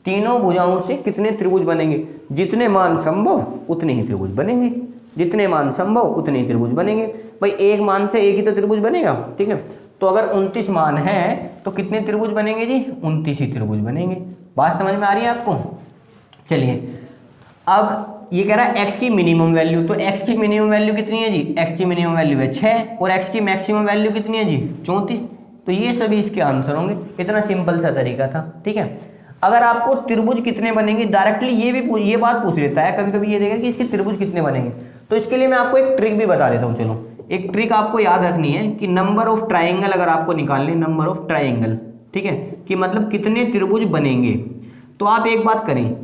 A: तीनों भुजाओं से कितने त्रिभुज बनेंगे, जितने मान संभव उतने ही त्रिभुज बनेंगे, जितने मान संभव उतने ही त्रिभुज बनेंगे। भाई एक मान से एक ही तो त्रिभुज बनेगा। ठीक है, तो अगर 29 मान है तो कितने त्रिभुज बनेंगे जी, 29 ही त्रिभुज बनेंगे। बात समझ में आ रही है आपको। चलिए अब ये कह रहा है x की मिनिमम वैल्यू, तो x की मिनिमम वैल्यू कितनी है जी, x की मिनिमम वैल्यू है 6, और x की मैक्सिमम वैल्यू कितनी है जी 34। तो ये सभी इसके आंसर होंगे। इतना सिंपल सा तरीका था। ठीक है, अगर आपको त्रिभुज कितने बनेंगे डायरेक्टली ये बात पूछ लेता है, कभी कभी ये देगा कि इसके त्रिभुज कितने बनेंगे, तो इसके लिए मैं आपको एक ट्रिक भी बता देता हूँ। चलो एक ट्रिक आपको याद रखनी है कि नंबर ऑफ ट्राइंगल अगर आपको निकालने, नंबर ऑफ ट्राइंगल, ठीक है, कि मतलब कितने त्रिभुज बनेंगे, तो आप एक बात करें,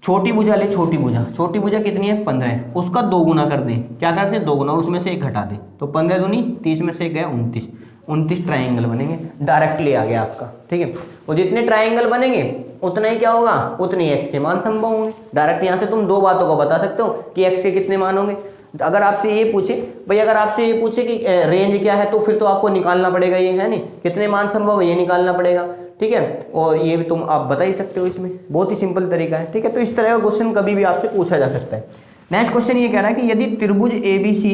A: छोटी भुजा ले, छोटी भुजा कितनी है 15, उसका 2 गुना कर दें, क्या कर दें 2 गुना, और उसमें से 1 घटा दें, तो 15 दूनी 30 में से 1 गया 29 ट्राइंगल बनेंगे। डायरेक्टली आ गया आपका। ठीक है, और जितने ट्राइंगल बनेंगे उतना ही क्या होगा, उतने ही x के मान संभव होंगे। डायरेक्ट यहाँ से तुम 2 बातों को बता सकते हो कि x के कितने मान होंगे। अगर आपसे ये पूछे भाई, अगर आपसे ये पूछे कि रेंज क्या है, तो फिर तो आपको निकालना पड़ेगा, ये है नहीं कितने मान संभव है, ये निकालना पड़ेगा। ठीक है, और ये भी तुम आप बता ही सकते हो, इसमें बहुत ही सिंपल तरीका है। ठीक है, तो इस तरह का क्वेश्चन कभी भी आपसे पूछा जा सकता है। नेक्स्ट क्वेश्चन ये कह रहा है कि यदि त्रिभुज ABC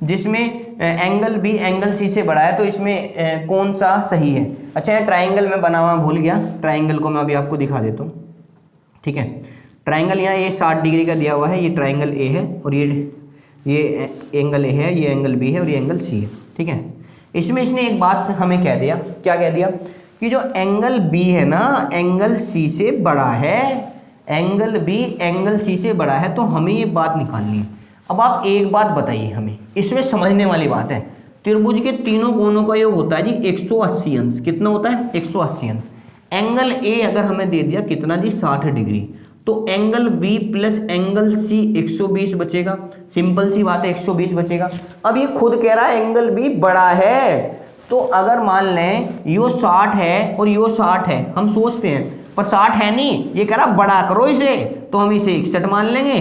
A: जिसमें एंगल B एंगल C से बड़ा है, तो इसमें कौन सा सही है। अच्छा है, ट्राइंगल में बना हुआ भूल गया, ट्राइंगल को मैं अभी आपको दिखा देता हूँ। ठीक है, ट्राइंगल यहाँ ये 60 डिग्री का दिया हुआ है, ये ट्राइंगल A है, और ये एंगल A है, ये एंगल B है, और ये एंगल C है। ठीक है, इसमें इसने एक बात हमें कह दिया, क्या कह दिया कि जो एंगल B है ना, एंगल C से बड़ा है, एंगल B एंगल C से बड़ा है, तो हमें ये बात निकालनी है। अब आप एक बात बताइए हमें, इसमें समझने वाली बात है, त्रिभुज के तीनों कोणों का योग होता है जी 180 अंश। कितना होता है 180 अंश। एंगल A अगर हमें दे दिया कितना जी 60 डिग्री, तो angle B plus angle C 120 बचेगा। सिंपल सी बात है, 120 बचेगा। अब ये खुद कह रहा है एंगल B बड़ा है, तो अगर मान लें यो 60 है और यो 60 है, हम सोचते हैं पर 60 है नहीं, ये कह रहा बड़ा करो इसे, तो हम इसे 61 मान लेंगे।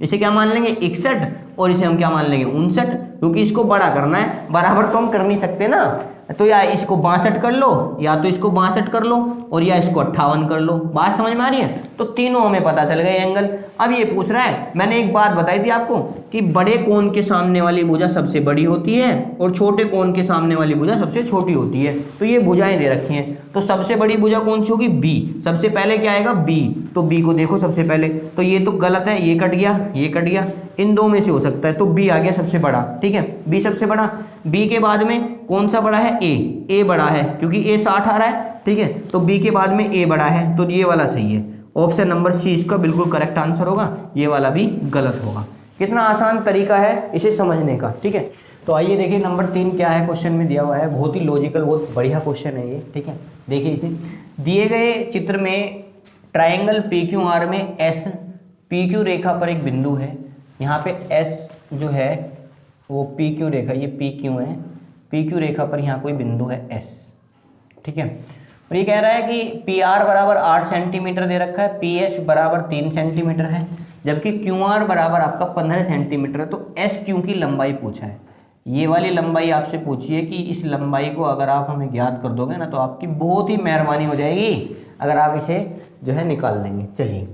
A: इसे क्या मान लेंगे 61, और इसे हम क्या मान लेंगे 59, क्योंकि इसको बड़ा करना है, बराबर तो हम कर नहीं सकते ना। तो या इसको 62 कर लो, या तो इसको 62 कर लो, और या इसको 58 कर लो। बात समझ में आ रही है? तो तीनों हमें पता चल गए एंगल। अब ये पूछ रहा है, मैंने एक बात बताई थी आपको कि बड़े कोण के सामने वाली भुजा सबसे बड़ी होती है और छोटे कोण के सामने वाली भुजा सबसे छोटी होती है। तो ये भुजाएं दे रखी हैं, तो सबसे बड़ी भुजा कौन सी होगी? बी। सबसे पहले क्या आएगा? बी। तो बी को देखो सबसे पहले, तो ये तो गलत है, ये कट गया, ये कट गया, इन दो में से हो सकता है, तो बी आ गया सबसे बड़ा। ठीक है, बी सबसे बड़ा। बी के बाद में कौन सा बड़ा है? ए बड़ा है, क्योंकि ए 60 आ रहा है। ठीक है, तो बी के बाद में ए बड़ा है, तो ये वाला सही है। ऑप्शन नंबर सी इसका बिल्कुल करेक्ट आंसर होगा, ये वाला भी गलत होगा। कितना आसान तरीका है इसे समझने का। ठीक है, तो आइए देखिए नंबर 3 क्या है, क्वेश्चन में दिया हुआ है, बहुत ही लॉजिकल, बहुत बढ़िया क्वेश्चन है ये। ठीक है, देखिए इसे, दिए गए चित्र में ट्राइंगल PQR में एस PQ रेखा पर एक बिंदु है। यहाँ पे एस जो है वो PQ रेखा, ये PQ है, PQ रेखा पर यहाँ कोई बिंदु है एस। ठीक है, और ये कह रहा है कि PR बराबर 8 सेंटीमीटर दे रखा है, PS बराबर 3 सेंटीमीटर है, जबकि QR बराबर आपका 15 सेंटीमीटर है। तो SQ की लंबाई पूछा है, ये वाली लंबाई आपसे पूछी है कि इस लंबाई को अगर आप हमें ज्ञात कर दोगे ना तो आपकी बहुत ही मेहरबानी हो जाएगी अगर आप इसे जो है निकाल लेंगे। चलिए,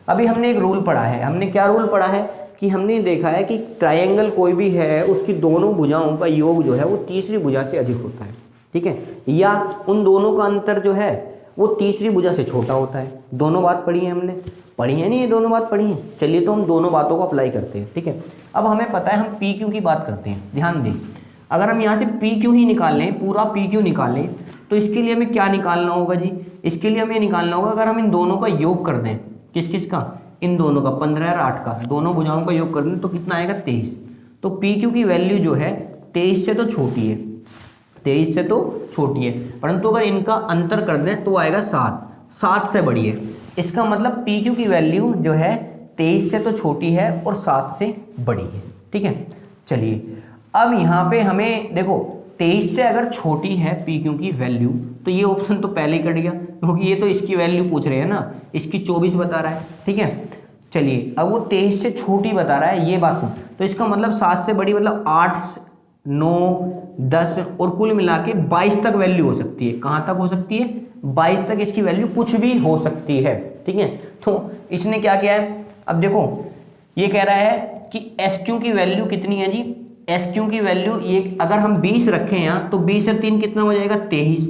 A: अभी हमने एक रूल पढ़ा है। हमने क्या रूल पढ़ा है कि हमने देखा है कि ट्राइंगल कोई भी है उसकी दोनों भुजाओं का योग जो है वो तीसरी भुजा से अधिक होता है। ठीक है, या उन दोनों का अंतर जो है वो तीसरी भुजा से छोटा होता है। दोनों बात पढ़ी है हमने, पढ़ी है नहीं, ये दोनों बात पढ़ी है। चलिए, तो हम दोनों बातों को अप्लाई करते हैं। ठीक है, अब हमें पता है हम PQ की बात करते हैं। ध्यान दें, अगर हम यहाँ से PQ ही निकाल लें, पूरा PQ निकाल लें, तो इसके लिए हमें क्या निकालना होगा जी? इसके लिए हमें निकालना होगा, अगर हम इन दोनों का योग कर दें, किस किस का? इन दोनों का, 15 और 8 का, दोनों भुजाओं का योग कर दें तो कितना आएगा? 23। तो PQ की वैल्यू जो है 23 से तो छोटी है, 23 से तो छोटी है, परंतु अगर इनका अंतर कर दें तो आएगा 7 से बड़ी है। इसका मतलब PQ की वैल्यू जो है 23 से तो छोटी है और 7 से बड़ी है। ठीक है, चलिए अब यहाँ पे हमें देखो 23 से अगर छोटी है PQ की वैल्यू, तो ये ऑप्शन तो पहले ही कट गया, क्योंकि ये तो इसकी वैल्यू पूछ रहे हैं ना, इसकी 24 बता रहा है। ठीक है, चलिए अब वो 23 से छोटी बता रहा है, ये बात सुन, तो इसका मतलब 7 से बड़ी मतलब 8, 9, 10 और कुल मिला के 22 तक वैल्यू हो सकती है। कहाँ तक हो सकती है? 22 तक इसकी वैल्यू कुछ भी हो सकती है। ठीक है, तो इसने क्या किया है, अब देखो ये कह रहा है कि SQ की वैल्यू कितनी है जी? SQ की वैल्यू ये अगर हम 20 रखें यहाँ, तो 20 और 3 कितना हो जाएगा? 23।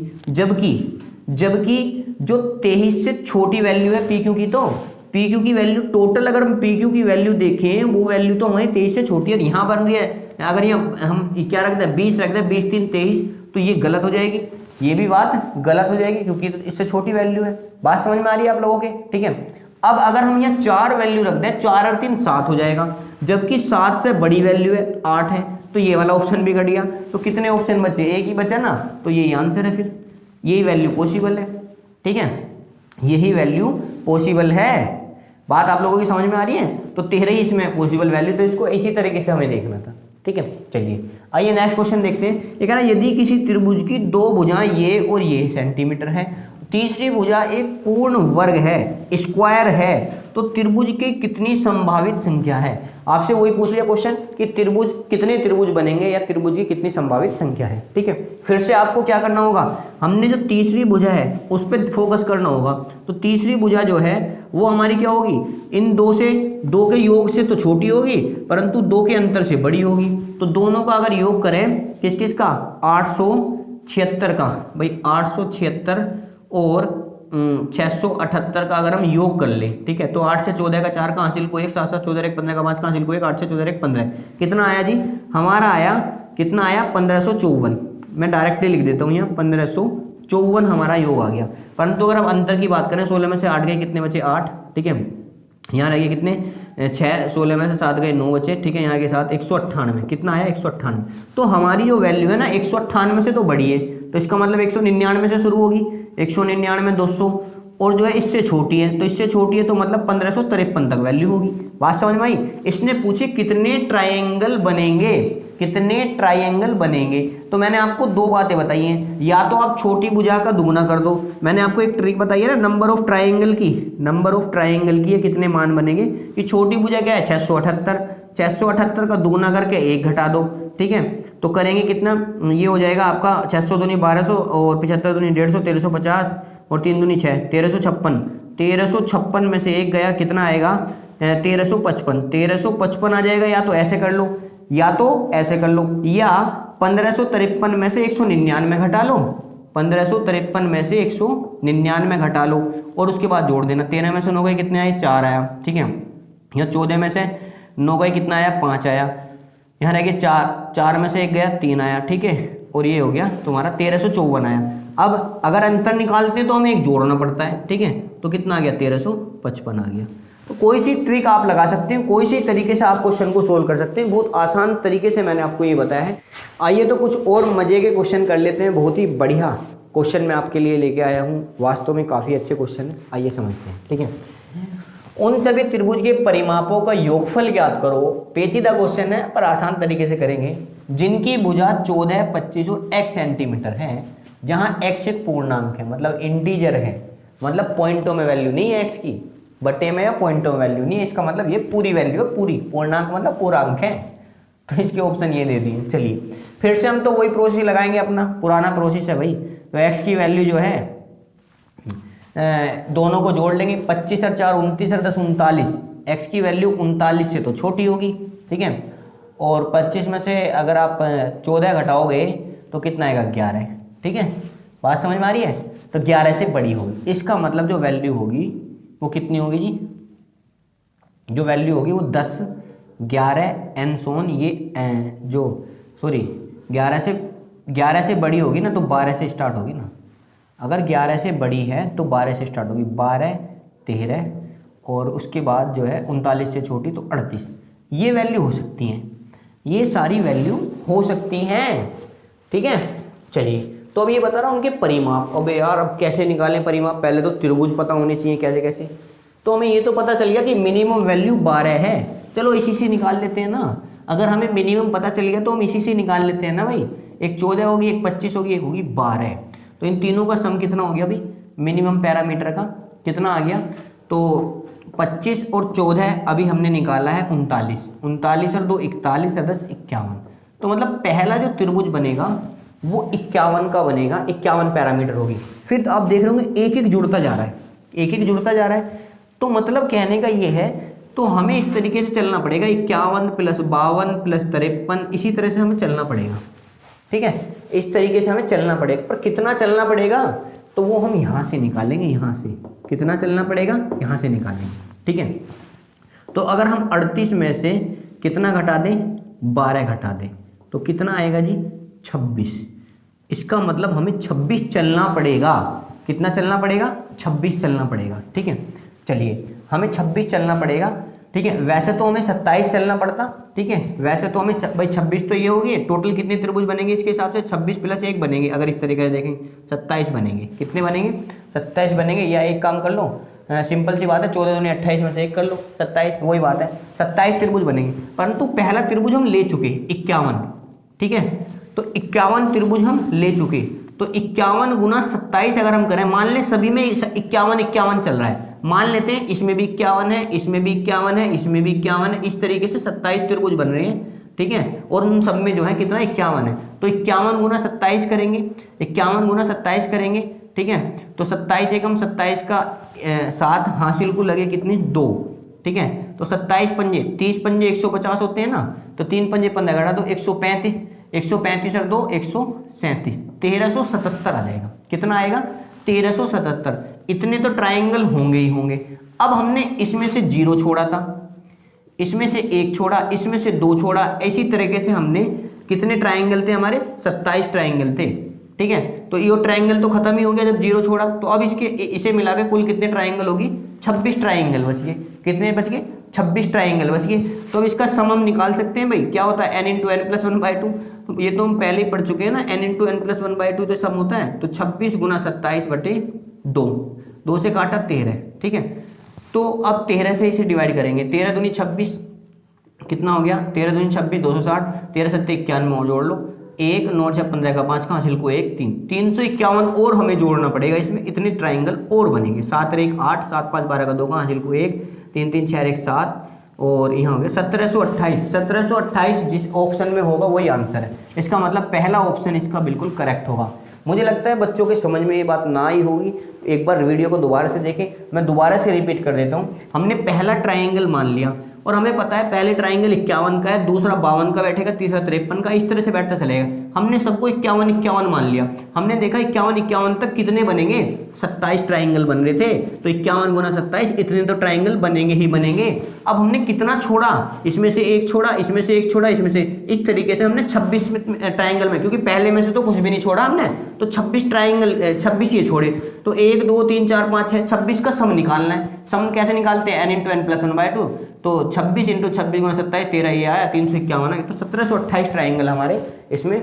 A: जबकि जो 23 से छोटी वैल्यू है PQ की, तो PQ की वैल्यू टोटल अगर हम PQ की वैल्यू देखें, वो वैल्यू तो हमारी 23 से छोटी है, यहाँ बन रही है। अगर ये हम क्या रख दें, 20 रख दें, 20 3 23, तो ये गलत हो जाएगी, ये भी बात गलत हो जाएगी, क्योंकि इससे छोटी वैल्यू है। बात समझ में आ रही है आप लोगों के? ठीक है, अब अगर हम यहाँ 4 वैल्यू रख दें, 4 और 3 7 हो जाएगा, जबकि 7 से बड़ी वैल्यू है 8 है, तो ये वाला ऑप्शन भी कट गया। तो कितने ऑप्शन बचे? एक ही बचा ना, तो यही आंसर है, फिर यही वैल्यू पॉसिबल है। ठीक है, यही वैल्यू पॉसिबल है। बात आप लोगों की समझ में आ रही है? तो 13 ही इसमें पॉसिबल वैल्यू, तो इसको इसी तरीके से हमें देखना था। ठीक है, चलिए आइए नेक्स्ट क्वेश्चन देखते हैं। ये कह रहा है यदि किसी त्रिभुज की दो भुजाएं ये और ये सेंटीमीटर है, तीसरी भुजा एक पूर्ण वर्ग है, स्क्वायर है, तो त्रिभुज की कितनी संभावित संख्या है? आपसे वही पूछ लिया क्वेश्चन कि त्रिभुज कितने त्रिभुज बनेंगे या त्रिभुज की कितनी संभावित संख्या है। ठीक है, फिर से आपको क्या करना होगा, हमने जो तीसरी भुजा है उस पर फोकस करना होगा। तो तीसरी भुजा जो है वो हमारी क्या होगी? इन दो के योग से तो छोटी होगी, परंतु 2 के अंतर से बड़ी होगी। तो दोनों का अगर योग करें, किस किस का? 876 का, भाई 876 और 678 का अगर हम योग कर ले, ठीक है, तो 8 से 14 का 4 का हासिल को 1, 7 7 14 1 15 का 5 का हासिल को 1, 8 से 14 1 15, कितना आया जी? हमारा आया, कितना आया? 1554। मैं डायरेक्टली लिख देता हूँ यहाँ, 1554 हमारा योग आ गया। परंतु अगर हम अंतर की बात करें, 16 में से 8 गए, कितने बचे? 8। ठीक है, यहाँ रह गए कितने? 6, 16 में से 7 गए, 9 बचे। ठीक है, यहाँ के साथ 198, कितना आया? 198। तो हमारी जो वैल्यू है ना 198 से तो बड़ी है, तो इसका मतलब 199 से शुरू होगी, 199, 200, और जो है इससे छोटी है, तो इससे छोटी है तो मतलब 1553 तक वैल्यू होगी। बात समझ में आई। इसने पूछे कितने ट्रायंगल बनेंगे, कितने ट्रायंगल बनेंगे। तो मैंने आपको दो बातें बताई हैं, या तो आप छोटी भुजा का दुगुना कर दो, मैंने आपको एक ट्रिक बताई है ना नंबर ऑफ ट्रायंगल की, नंबर ऑफ ट्रायंगल की कितने मान बनेंगे कि छोटी भुजा क्या है 678, 678 का दुगुना करके 1 घटा दो, ठीक है। तो करेंगे कितना, ये हो जाएगा आपका 600 दूनी 1200 और 75 दूनी 150, 1350 और 3 दूनी 6, 1356, 1356 में से 1 गया, कितना आएगा 1355, 1355 आ जाएगा। या तो ऐसे कर लो, या तो ऐसे कर लो, या 1553 में से 199 घटा लो, 1553 में से 199 घटा लो और उसके बाद जोड़ देना। 13 में से 9 गए कितने आए 4 आया, ठीक है। या 14 में से 9 गए कितना आया 5 आया, यहाँ रह गया 4, 4 में से 1 गया 3 आया, ठीक है। और ये हो गया तुम्हारा 1354 आया। अब अगर अंतर निकालते हैं तो हमें एक जोड़ना पड़ता है, ठीक है। तो कितना आ गया 1355 आ गया। तो कोई सी ट्रिक आप लगा सकते हैं, कोई सी तरीके से आप क्वेश्चन को सोल्व कर सकते हैं, बहुत आसान तरीके से मैंने आपको ये बताया है। आइए तो कुछ और मजे के क्वेश्चन कर लेते हैं। बहुत ही बढ़िया क्वेश्चन मैं आपके लिए लेके आया हूँ, वास्तव में काफ़ी अच्छे क्वेश्चन है, आइए समझते हैं, ठीक है। उन सभी त्रिभुज के परिमापों का योगफल ज्ञात करो। पेचीदा क्वेश्चन है पर आसान तरीके से करेंगे। जिनकी भुजा 14, 25 और x सेंटीमीटर है, जहां x एक पूर्णांक है, मतलब इंटीजर है, मतलब पॉइंटों में वैल्यू नहीं है x की, बटे में या पॉइंटों में वैल्यू नहीं है, इसका मतलब ये पूरी वैल्यू है, पूरी पूर्णांक मतलब पूरा अंक है। तो इसके ऑप्शन ये दे दिए। चलिए फिर से हम तो वही प्रोसेस लगाएंगे, अपना पुराना प्रोसेस है भाई। तो x की वैल्यू जो है दोनों को जोड़ लेंगे, 25 और 4 29 और 10 39, x की वैल्यू 39 से तो छोटी होगी, ठीक है। और 25 में से अगर आप 14 घटाओगे तो कितना आएगा 11, ठीक है। बात समझ में आ रही है। तो 11 से बड़ी होगी, इसका मतलब जो वैल्यू होगी वो कितनी होगी जी, जो वैल्यू होगी वो 10, 11 एन सोन, ये जो सॉरी 11 से बड़ी होगी ना तो 12 से स्टार्ट होगी ना। अगर 11 से बड़ी है तो 12 से स्टार्ट होगी, 12, 13 और उसके बाद जो है 39 से छोटी तो 38। ये वैल्यू हो सकती हैं, ये सारी वैल्यू हो सकती हैं, ठीक है। चलिए तो अब ये बता रहा हूँ उनके परिमाप। अबे यार अब कैसे निकालें परिमाप, पहले तो त्रिभुज पता होने चाहिए कैसे कैसे। तो हमें ये तो पता चल गया कि मिनिमम वैल्यू 12 है, चलो इसी से निकाल लेते हैं ना। अगर हमें मिनिमम पता चल गया तो हम इसी से निकाल लेते हैं ना भाई। एक 14 होगी, एक 25 होगी, एक होगी 12। तो इन तीनों का सम कितना हो गया भाई, मिनिमम पैरामीटर का कितना आ गया। तो 25 और 14 अभी हमने निकाला है 39, 39 और 2 41 और 10 51। तो मतलब पहला जो त्रिभुज बनेगा वो 51 का बनेगा, 51 पैरामीटर होगी। फिर आप देख रहे होंगे एक एक जुड़ता जा रहा है, एक एक जुड़ता जा रहा है। तो मतलब कहने का ये है, तो हमें इस तरीके से चलना पड़ेगा, 51 + 52 + 53, इसी तरह से हमें चलना पड़ेगा, ठीक है। इस तरीके से हमें चलना पड़ेगा। पर कितना चलना पड़ेगा तो वो हम यहाँ से निकालेंगे, यहाँ से कितना चलना पड़ेगा यहाँ से निकालेंगे, ठीक है। तो अगर हम 38 में से कितना घटा दें 12 घटा दें तो कितना आएगा जी 26। इसका मतलब हमें 26 चलना पड़ेगा। कितना चलना पड़ेगा 26 चलना पड़ेगा, ठीक है। चलिए हमें 26 चलना पड़ेगा, ठीक है। वैसे तो हमें 27 चलना पड़ता, ठीक है। वैसे तो हमें भाई 26 तो ये होगी, टोटल कितने त्रिभुज बनेंगे इसके हिसाब से 26 + 1 बनेंगे। अगर इस तरीके से देखें 27 बनेंगे। कितने बनेंगे 27 बनेंगे। या एक काम कर लो, सिंपल सी बात है, 14 दूनी 28 में से 1 कर लो 27, वही बात है, 27 त्रिभुज बनेंगे। परंतु पहला त्रिभुज हम ले चुके 51, ठीक है। तो 51 त्रिभुज हम ले चुके, तो 51 × 27 अगर हम करें, मान लें सभी में 51 51 चल रहा है, मान लेते हैं इसमें भी 51 है, इसमें भी 51 है, इसमें भी 51 है, इस तरीके से 27 त्रिभुज बन रहे हैं, ठीक है। और उन सब में जो है कितना 51 है। तो 51 × 27 करेंगे, 51 × 27 करेंगे, ठीक है। तो 27 एकम 27 का 7 हासिल को लगे कितने 2, ठीक है। तो 27 पंजे 30 पंजे 150 होते हैं ना, तो 3 पंजे 15 घटा दो 135, 135 और 2 137, 1377 आ जाएगा। कितना आएगा 1377। इतने तो ट्रायंगल होंगे ही होंगे। अब हमने इसमें से 0 छोड़ा था, इसमें से 1 छोड़ा, इसमें से 2 छोड़ा, इसी तरीके से हमने कितने ट्रायंगल थे हमारे 27 ट्रायंगल थे, ठीक है। तो ये ट्रायंगल तो खत्म ही हो गया जब 0 छोड़ा। तो अब इसे मिला के कुल कितने ट्रायंगल होगी 26 ट्रायंगल बच गए। कितने बच गए 26 ट्रायंगल बच गए। तो अब इसका सम हम निकाल सकते हैं भाई, क्या होता है n × n + 1/2। ये तो हम पहले ही पढ़ चुके हैं ना, n × n + 1/2 तो सम होता है। तो 26 × 27/2, 2 से काटा 13, ठीक है। तो अब 13 से इसे डिवाइड करेंगे, 13 दूनी 26, कितना हो गया 13 दूनी 26 260, 13 7 91 और जोड़ लो 1 9 6 15 का 5 का हासिल को 1 3 351 और हमें जोड़ना पड़ेगा इसमें, इतने ट्राइंगल और बनेंगे। 7 1 8 7 5 12 का 2 का हासिल को 1 3 3 6 1 7 और यहाँ हो गया 1728। 1728 जिस ऑप्शन में होगा वही आंसर है, इसका मतलब पहला ऑप्शन इसका बिल्कुल करेक्ट होगा। मुझे लगता है बच्चों के समझ में ये बात ना आई होगी, एक बार वीडियो को दोबारा से देखें, मैं दोबारा से रिपीट कर देता हूँ। हमने पहला ट्राइंगल मान लिया और हमें पता है पहले ट्राइंगल 51 का है, दूसरा 52 का बैठेगा, तीसरा 53 का, इस तरह से बैठता चलेगा। हमने सबको 51 51 मान लिया, हमने देखा 51 51 तक कितने बनेंगे, 27 ट्राइंगल बन रहे थे, तो 51 गुना 27 इतने तो ट्राइंगल बनेंगे ही बनेंगे। अब हमने कितना छोड़ा, इसमें से एक छोड़ा, इसमें से एक छोड़ा, इसमें से, इस तरीके से हमने 26 ट्राइंगल में, क्योंकि पहले में से तो कुछ भी नहीं छोड़ा हमने, तो 26 ट्राइंगल 26 ये छोड़े, तो 1 2 3 4 5 6 26 का सम निकालना है। सम कैसे निकालते हैं, n इंटू एन प्लस 1/2, तो 26 इंटू 26 गुना 27 13 ये आया 351 है, तो 1728 ट्राइंगल हमारे इसमें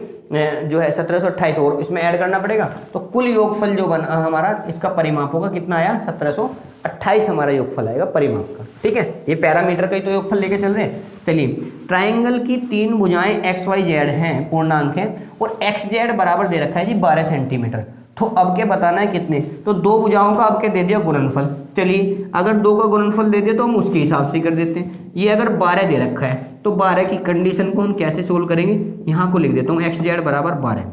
A: जो है 1728 और इसमें ऐड करना पड़ेगा, तो कुल योगफल जो बना हमारा इसका परिमाप होगा कितना आया 1728 हमारा योगफल आएगा परिमाप का। ठीक है, ये पैरामीटर का ही तो योगफल लेके चल रहे हैं। चलिए, ट्राइंगल की 3 भुजाएं एक्स वाई जेड हैं, पूर्णांक हैं, और एक्स जेड बराबर दे रखा है जी 12 सेंटीमीटर। तो अब क्या बताना है कितने, तो 2 भुजाओं का अब क्या दे दिया गुणनफल। चलिए, अगर 2 का गुणनफल दे दिया तो हम उसके हिसाब से कर देते हैं। ये अगर 12 दे रखा है तो 12 की कंडीशन को हम कैसे सोल्व करेंगे, यहाँ को लिख देता हूँ एक्स जेड बराबर 12।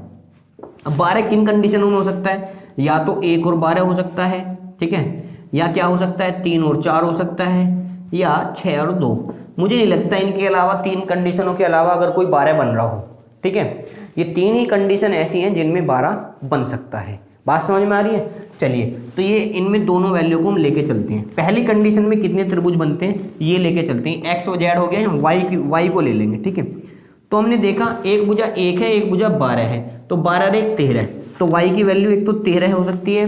A: अब 12 किन कंडीशनों में हो सकता है, या तो 1 और 12 हो सकता है, ठीक है, या क्या हो सकता है 3 और 4 हो सकता है, या 6 और 2। मुझे नहीं लगता इनके अलावा, 3 कंडीशनों के अलावा अगर कोई 12 बन रहा हो। ठीक है, ये 3 ही कंडीशन ऐसी हैं जिनमें 12 बन सकता है। बात समझ में आ रही है। चलिए, तो ये इनमें दोनों वैल्यू को हम लेके चलते हैं। पहली कंडीशन में कितने त्रिभुज बनते हैं ये लेके चलते हैं, एक्स और जेड हो गया, हम वाई को ले लेंगे। ठीक है, तो हमने देखा एक भुजा 1 है, एक भुजा 12 है, तो 12 और 1 13, तो वाई की वैल्यू एक तो 13 हो सकती है,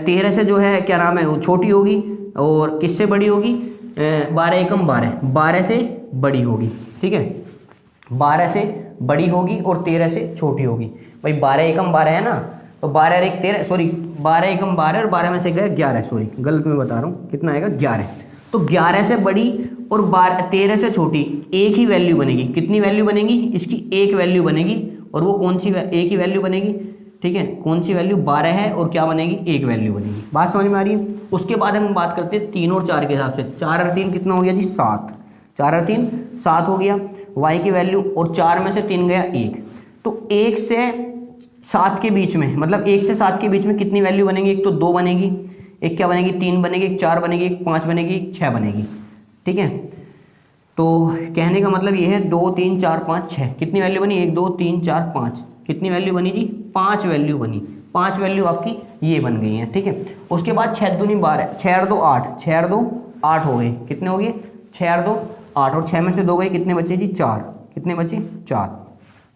A: 13 से जो है क्या नाम है वो छोटी होगी, और किससे बड़ी होगी, 12 एकम 12, 12 से बड़ी होगी। ठीक है, 12 से बड़ी होगी और 13 से छोटी होगी। भाई 12 एकम 12 है ना, तो 12 और 1 13, सॉरी 12 एकम 12 और 12 में से गया 11, सॉरी गलत मैं बता रहा हूँ, कितना आएगा 11। तो 11 से बड़ी और 13 से छोटी एक ही वैल्यू बनेगी। कितनी वैल्यू बनेगी, इसकी एक वैल्यू बनेगी, और वो कौन सी, एक ही वैल्यू बनेगी। ठीक है, कौन सी वैल्यू, 12 है और क्या बनेगी, एक वैल्यू बनेगी। बात समझ में आ रही है। उसके बाद हम बात करते हैं 3 और 4 के हिसाब से। 4 और 3 कितना हो गया जी 7, 4 और 3 7 हो गया, वाई की वैल्यू, और 4 में से 3 गया 1, तो 1 से 7 के बीच में, मतलब 1 से 7 के बीच में कितनी वैल्यू बनेगी, एक तो 2 बनेगी, एक क्या बनेगी 3 बनेगी, एक 4 बनेगी, एक 5 बनेगी, एक 6 बनेगी। ठीक है, तो कहने का मतलब ये है 2 3 4 5 6, कितनी वैल्यू बनी, 1 2 3 4 5, कितनी वैल्यू बनी जी 5 वैल्यू बनी, 5 वैल्यू आपकी ये बन गई है। ठीक है, उसके बाद 6 दूनी 12, 6 और 2 8, 6 और 2 8 हो गए, कितने हो गए 6 और 2 8, और 6 में से 2 गए, कितने बचे जी 4, कितने बचे 4।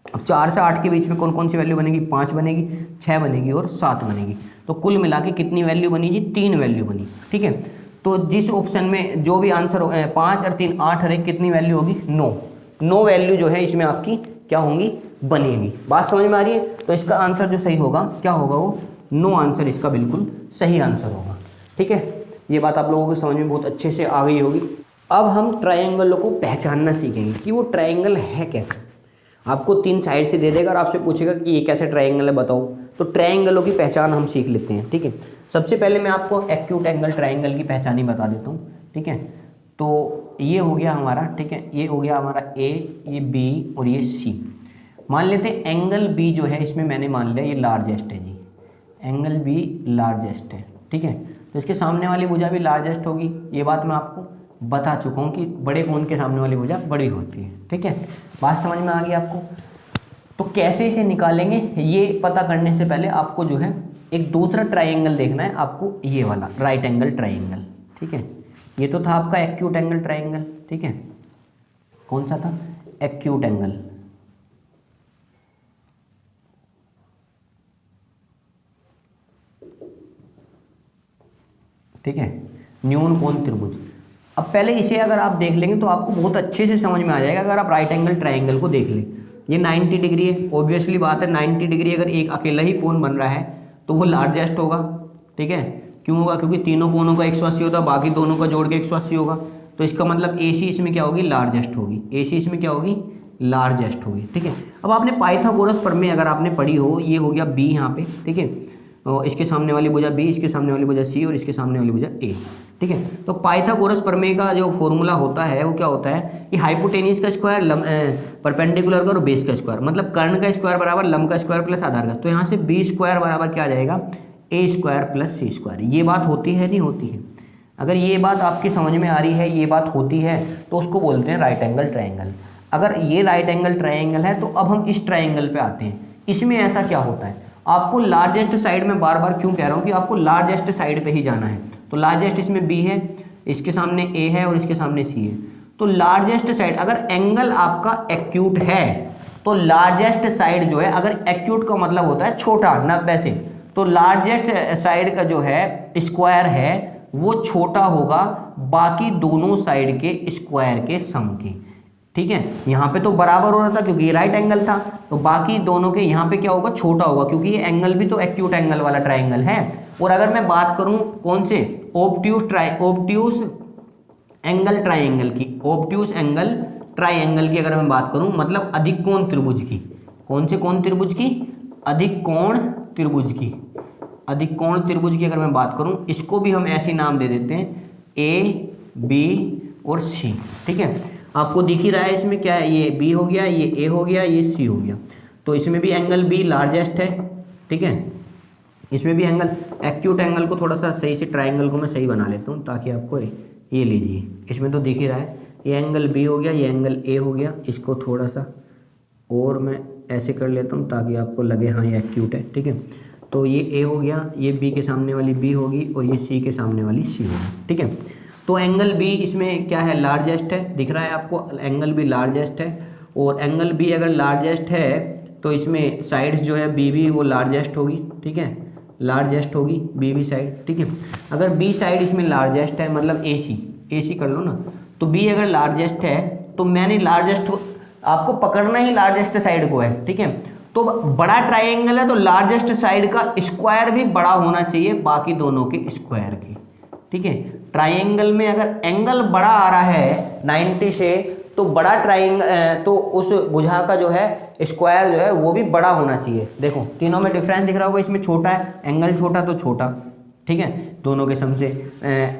A: अब 4 से 8 के बीच में कौन कौन सी वैल्यू बनेगी, 5 बनेगी, 6 बनेगी और 7 बनेगी। तो कुल मिला के कितनी वैल्यू बनी जी 3 वैल्यू बनी। ठीक है, तो जिस ऑप्शन में जो भी आंसर 5 और 3 8 और 1 कितनी वैल्यू होगी 9 वैल्यू जो है इसमें आपकी क्या होंगी, बनेगी। बात समझ में आ रही है। तो इसका आंसर जो सही होगा क्या होगा, वो 9 आंसर इसका बिल्कुल सही आंसर होगा। ठीक है, ये बात आप लोगों को समझ में बहुत अच्छे से आ गई होगी। अब हम ट्राइंगलों को पहचानना सीखेंगे कि वो ट्राइंगल है कैसे। आपको 3 साइड से दे देगा और आपसे पूछेगा कि ये कैसे ट्राइंगल है बताओ, तो ट्राइंगलों की पहचान हम सीख लेते हैं। ठीक है, सबसे पहले मैं आपको एक्यूट एंगल ट्राइंगल की पहचान ही बता देता हूँ। ठीक है, तो ये हो गया हमारा, ठीक है, ये हो गया हमारा ए, ये बी और ये सी। मान लेते हैं एंगल बी जो है इसमें मैंने मान लिया ये लार्जेस्ट है जी, एंगल बी लार्जेस्ट है। ठीक है, तो इसके सामने वाली भुजा भी लार्जेस्ट होगी, ये बात मैं आपको बता चुका हूँ कि बड़े कोण के सामने वाली भुजा बड़ी होती है। ठीक है, बात समझ में आ गई आपको। तो कैसे इसे निकालेंगे ये पता करने से पहले आपको जो है एक दूसरा ट्राइंगल देखना है आपको, ये वाला राइट एंगल ट्राइंगल। ठीक है, ये तो था आपका एक्यूट एंगल ट्राइंगल। ठीक है, कौन सा था, एक्यूट एंगल। ठीक है, न्यून कोण त्रिभुज। अब पहले इसे अगर आप देख लेंगे तो आपको बहुत अच्छे से समझ में आ जाएगा। अगर आप राइट एंगल ट्राइंगल को देख लें, ये 90 डिग्री है, ऑब्वियसली बात है 90 डिग्री अगर एक अकेला ही कोण बन रहा है तो वो लार्जेस्ट होगा। ठीक है, क्यों होगा? क्योंकि तीनों कोनों का 180 होता है, बाकी दोनों का जोड़ के 180 होगा। तो इसका मतलब AC इसमें क्या होगी? लार्जेस्ट होगी। AC इसमें क्या होगी? लार्जेस्ट होगी। ठीक है, अब आपने पाइथागोरस प्रमेय अगर आपने पढ़ी हो, ये हो गया B यहाँ पे, ठीक है, और इसके सामने वाली भुजा B, इसके सामने वाली भुजा C और इसके सामने वाली भुजा A। ठीक है, तो पाइथागोरस प्रमेय का जो फॉर्मूला होता है वो क्या होता है कि हाइपोटेनियस का स्क्वायर, परपेंडिकुलर का और बेस का स्क्वायर, मतलब कर्ण का स्क्वायर बराबर लंब का स्क्वायर प्लस आधार का। तो यहाँ से B स्क्वायर बराबर क्या आ जाएगा? A square plus C square. ये बात होती है नहीं होती है? अगर ये बात आपकी समझ में आ रही है, ये बात होती है, तो उसको बोलते हैं राइट एंगल ट्रायंगल। अगर ये राइट एंगल ट्रायंगल है तो अब हम इस ट्रायंगल पे आते हैं। इसमें ऐसा क्या होता है, आपको लार्जेस्ट साइड में बार बार क्यों कह रहा हूँ कि आपको लार्जेस्ट साइड पे ही जाना है। तो लार्जेस्ट इसमें B है, इसके सामने A है और इसके सामने C है। तो लार्जेस्ट साइड, अगर एंगल आपका एक्यूट है तो लार्जेस्ट साइड जो है, अगर एक्यूट का मतलब होता है छोटा 90 से, तो लार्जेस्ट साइड का जो है स्क्वायर है वो छोटा होगा बाकी दोनों साइड के स्क्वायर के सम के। ठीक है, यहाँ पे तो बराबर हो रहा था क्योंकि ये राइट एंगल था, तो बाकी दोनों के यहाँ पे क्या होगा? छोटा होगा, क्योंकि ये एंगल भी तो एक्यूट एंगल वाला ट्रायंगल है। और अगर मैं बात करूँ कौन से? ऑब्ट्यूस एंगल ट्रायंगल की, ऑब्ट्यूस एंगल ट्रायंगल की अगर मैं बात करूँ, मतलब अधिक कोण त्रिभुज की। कौन से कोण त्रिभुज की? अधिक कोण त्रिभुज की। अधिक कोण त्रिभुज की अगर मैं बात करूँ, इसको भी हम ऐसे नाम दे देते हैं A, B और C। ठीक है, आपको दिख ही रहा है इसमें क्या है, ये B हो गया, ये A हो गया, ये C हो गया। तो इसमें भी एंगल B लार्जेस्ट है। ठीक है, इसमें भी एंगल, एक्यूट एंगल को थोड़ा सा सही से, ट्रायंगल को मैं सही बना लेता हूँ ताकि आपको ये लीजिए, इसमें तो दिख ही रहा है, ये एंगल B हो गया, ये एंगल A हो गया। इसको थोड़ा सा और मैं ऐसे कर लेता हूँ ताकि आपको लगे हाँ ये एक्यूट है। ठीक है, तो ये A हो गया, ये B के सामने वाली B होगी और ये C के सामने वाली C होगी। ठीक है, तो एंगल B इसमें क्या है? लार्जेस्ट है। दिख रहा है आपको, एंगल B लार्जेस्ट है। और एंगल B अगर लार्जेस्ट है तो इसमें साइड्स जो है B भी वो लार्जेस्ट होगी। ठीक है, लार्जेस्ट होगी B भी साइड। ठीक है, अगर B साइड इसमें लार्जेस्ट है, मतलब AC कर लो ना, तो B अगर लार्जेस्ट है तो मैंने लार्जेस्ट, आपको पकड़ना ही लार्जेस्ट साइड को है। ठीक है, तो बड़ा ट्रायंगल है तो लार्जेस्ट साइड का स्क्वायर भी बड़ा होना चाहिए बाकी दोनों के स्क्वायर के। ठीक है, ट्रायंगल में अगर एंगल बड़ा आ रहा है 90 से, तो बड़ा ट्रायंगल, तो उस भुजा का जो है स्क्वायर जो है वो भी बड़ा होना चाहिए। देखो तीनों में डिफरेंस दिख रहा होगा, इसमें छोटा है, एंगल छोटा तो छोटा। ठीक है, दोनों के सम से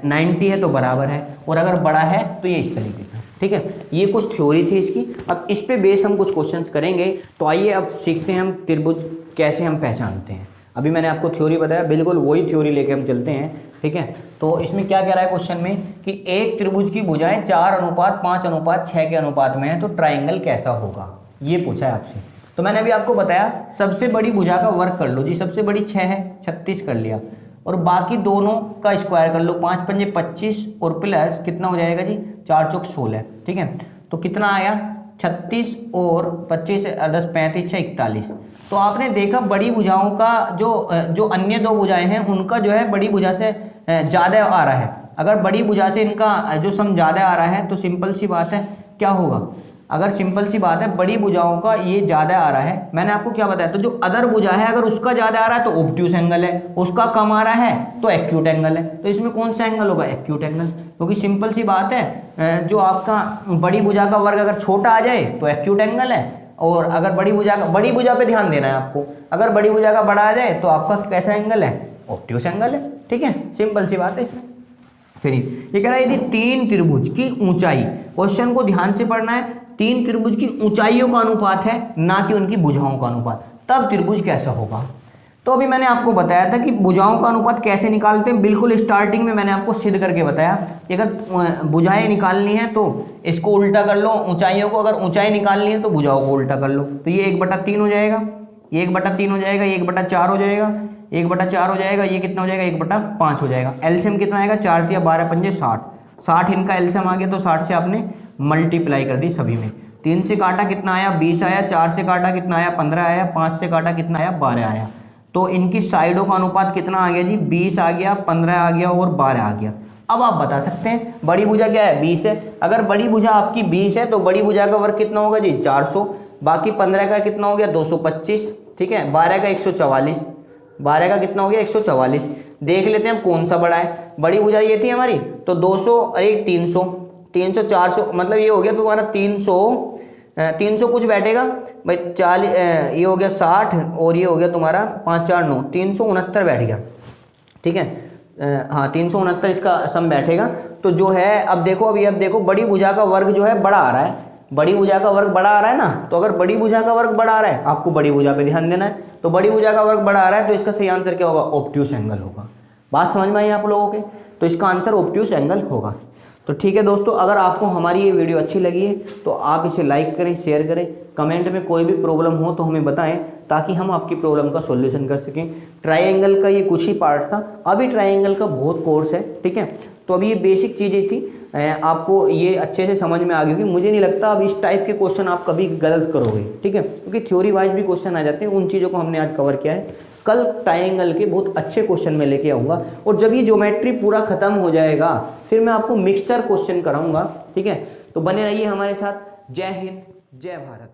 A: 90 है तो बराबर है, और अगर बड़ा है तो ये इस तरीके का। ठीक है, ये कुछ थ्योरी थी इसकी। अब इस पे बेस हम कुछ क्वेश्चंस करेंगे। तो आइए अब सीखते हैं हम त्रिभुज कैसे हम पहचानते हैं। अभी मैंने आपको थ्योरी बताया, बिल्कुल वही थ्योरी लेके हम चलते हैं। ठीक है, तो इसमें क्या कह रहा है क्वेश्चन में कि एक त्रिभुज की भुजाएं 4:5:6 के अनुपात में है, तो ट्राइंगल कैसा होगा, ये पूछा है आपसे। तो मैंने अभी आपको बताया सबसे बड़ी भुजा का वर्ग कर लो जी, सबसे बड़ी 6 है, 36 कर लिया, और बाकी दोनों का स्क्वायर कर लो, 5 पंजे 25 और प्लस कितना हो जाएगा जी, 4 चौक 16। ठीक है, तो कितना आया 36 और 25 10 35 6 41। तो आपने देखा बड़ी भुजाओं का जो अन्य दो भुजाएं हैं उनका जो है बड़ी भुजा से ज़्यादा आ रहा है। अगर बड़ी भुजा से इनका जो सम ज़्यादा आ रहा है तो सिंपल सी बात है क्या होगा, अगर सिंपल सी बात है बड़ी भुजाओं का ये ज़्यादा आ रहा है, मैंने आपको क्या बताया, तो जो अदर भुजा है अगर उसका ज़्यादा आ रहा है तो ऑब्ट्यूस एंगल है, उसका कम आ रहा है तो एक्यूट एंगल है। तो इसमें कौन सा एंगल होगा, एक्यूट एंगल, क्योंकि सिंपल सी बात है जो आपका बड़ी भुजा का वर्ग अगर छोटा आ जाए तो एक्यूट एंगल है, और अगर बड़ी भुजा पे ध्यान देना है आपको, अगर बड़ी भुजा का बड़ा आ जाए तो आपका कैसा एंगल है, ऑब्ट्यूस एंगल है। ठीक है, सिंपल सी बात है इसमें। चलिए ये कह रहा है यदि 3 त्रिभुज की ऊंचाई, क्वेश्चन को ध्यान से पढ़ना है, 3 त्रिभुज की ऊंचाइयों का अनुपात है ना कि उनकी भुजाओं का अनुपात, तब त्रिभुज कैसा होगा। तो अभी मैंने आपको बताया था कि भुजाओं का अनुपात कैसे निकालते हैं, बिल्कुल स्टार्टिंग में मैंने आपको सिद्ध करके बताया कि अगर भुजाएं निकालनी है तो इसको उल्टा कर लो, ऊंचाइयों को अगर ऊंचाई निकालनी है तो भुजाओं को उल्टा कर लो, तो ये 1/3 हो जाएगा, ये 1/3 हो जाएगा, ये 1/4 हो जाएगा, 1/4 हो जाएगा, ये कितना हो जाएगा 1/5 हो जाएगा। एलसीएम कितना आएगा, 4 × 12 पंजे 60, 60 इनका एलसीएम आ गया, तो 60 से आपने मल्टीप्लाई कर दी सभी में। 3 से काटा कितना आया 20 आया, 4 से काटा कितना आया 15 आया, 5 से काटा कितना आया 12 आया। तो इनकी साइडों का अनुपात कितना आ गया जी, 20 आ गया, 15 आ गया और 12 आ गया। अब आप बता सकते हैं बड़ी भुजा क्या है 20 है, अगर बड़ी भुजा आपकी 20 है तो बड़ी भुजा का वर्ग कितना होगा जी 400, बाकी 15 का कितना हो गया 225, ठीक है, 12 का 144, 12 का कितना हो गया 144। देख लेते हैं हम कौन सा बड़ा है। बड़ी भुजा ये थी हमारी, तो 200 और एक 300, 300 400, मतलब ये हो गया तुम्हारा 300 कुछ बैठेगा भाई 40, ये हो गया 60 और ये हो गया तुम्हारा 5 4 9, 369 बैठ गया। ठीक है, हाँ 369 इसका सम बैठेगा। तो जो है अब देखो, अब देखो बड़ी भुजा का वर्ग जो है बड़ा आ रहा है, बड़ी भुजा का वर्ग बड़ा आ रहा है ना। तो अगर बड़ी भुजा का वर्ग बड़ा आ रहा है, आपको बड़ी भुजा पे ध्यान देना है, तो बड़ी भुजा का वर्ग बड़ा आ रहा है तो इसका सही आंसर क्या होगा, ऑब्ट्यूस एंगल होगा। बात समझ में आई आप लोगों के? तो इसका आंसर ऑब्ट्यूस एंगल होगा। तो ठीक है दोस्तों, अगर आपको हमारी ये वीडियो अच्छी लगी है तो आप इसे लाइक करें, शेयर करें, कमेंट में कोई भी प्रॉब्लम हो तो हमें बताएं ताकि हम आपकी प्रॉब्लम का सॉल्यूशन कर सकें। ट्रायंगल का ये कुछ ही पार्ट था, अभी ट्रायंगल का बहुत कोर्स है। ठीक है, तो अभी ये बेसिक चीज़ें थी, आपको ये अच्छे से समझ में आ गई होगी। मुझे नहीं लगता अब इस टाइप के क्वेश्चन आप कभी गलत करोगे। ठीक है, क्योंकि थ्योरी वाइज भी क्वेश्चन आ जाते हैं, उन चीज़ों को हमने आज कवर किया है। कल ट्रायंगल के बहुत अच्छे क्वेश्चन में लेके आऊँगा, और जब ये ज्योमेट्री पूरा खत्म हो जाएगा फिर मैं आपको मिक्सचर क्वेश्चन कराऊंगा। ठीक है, तो बने रहिए हमारे साथ। जय हिंद, जय भारत।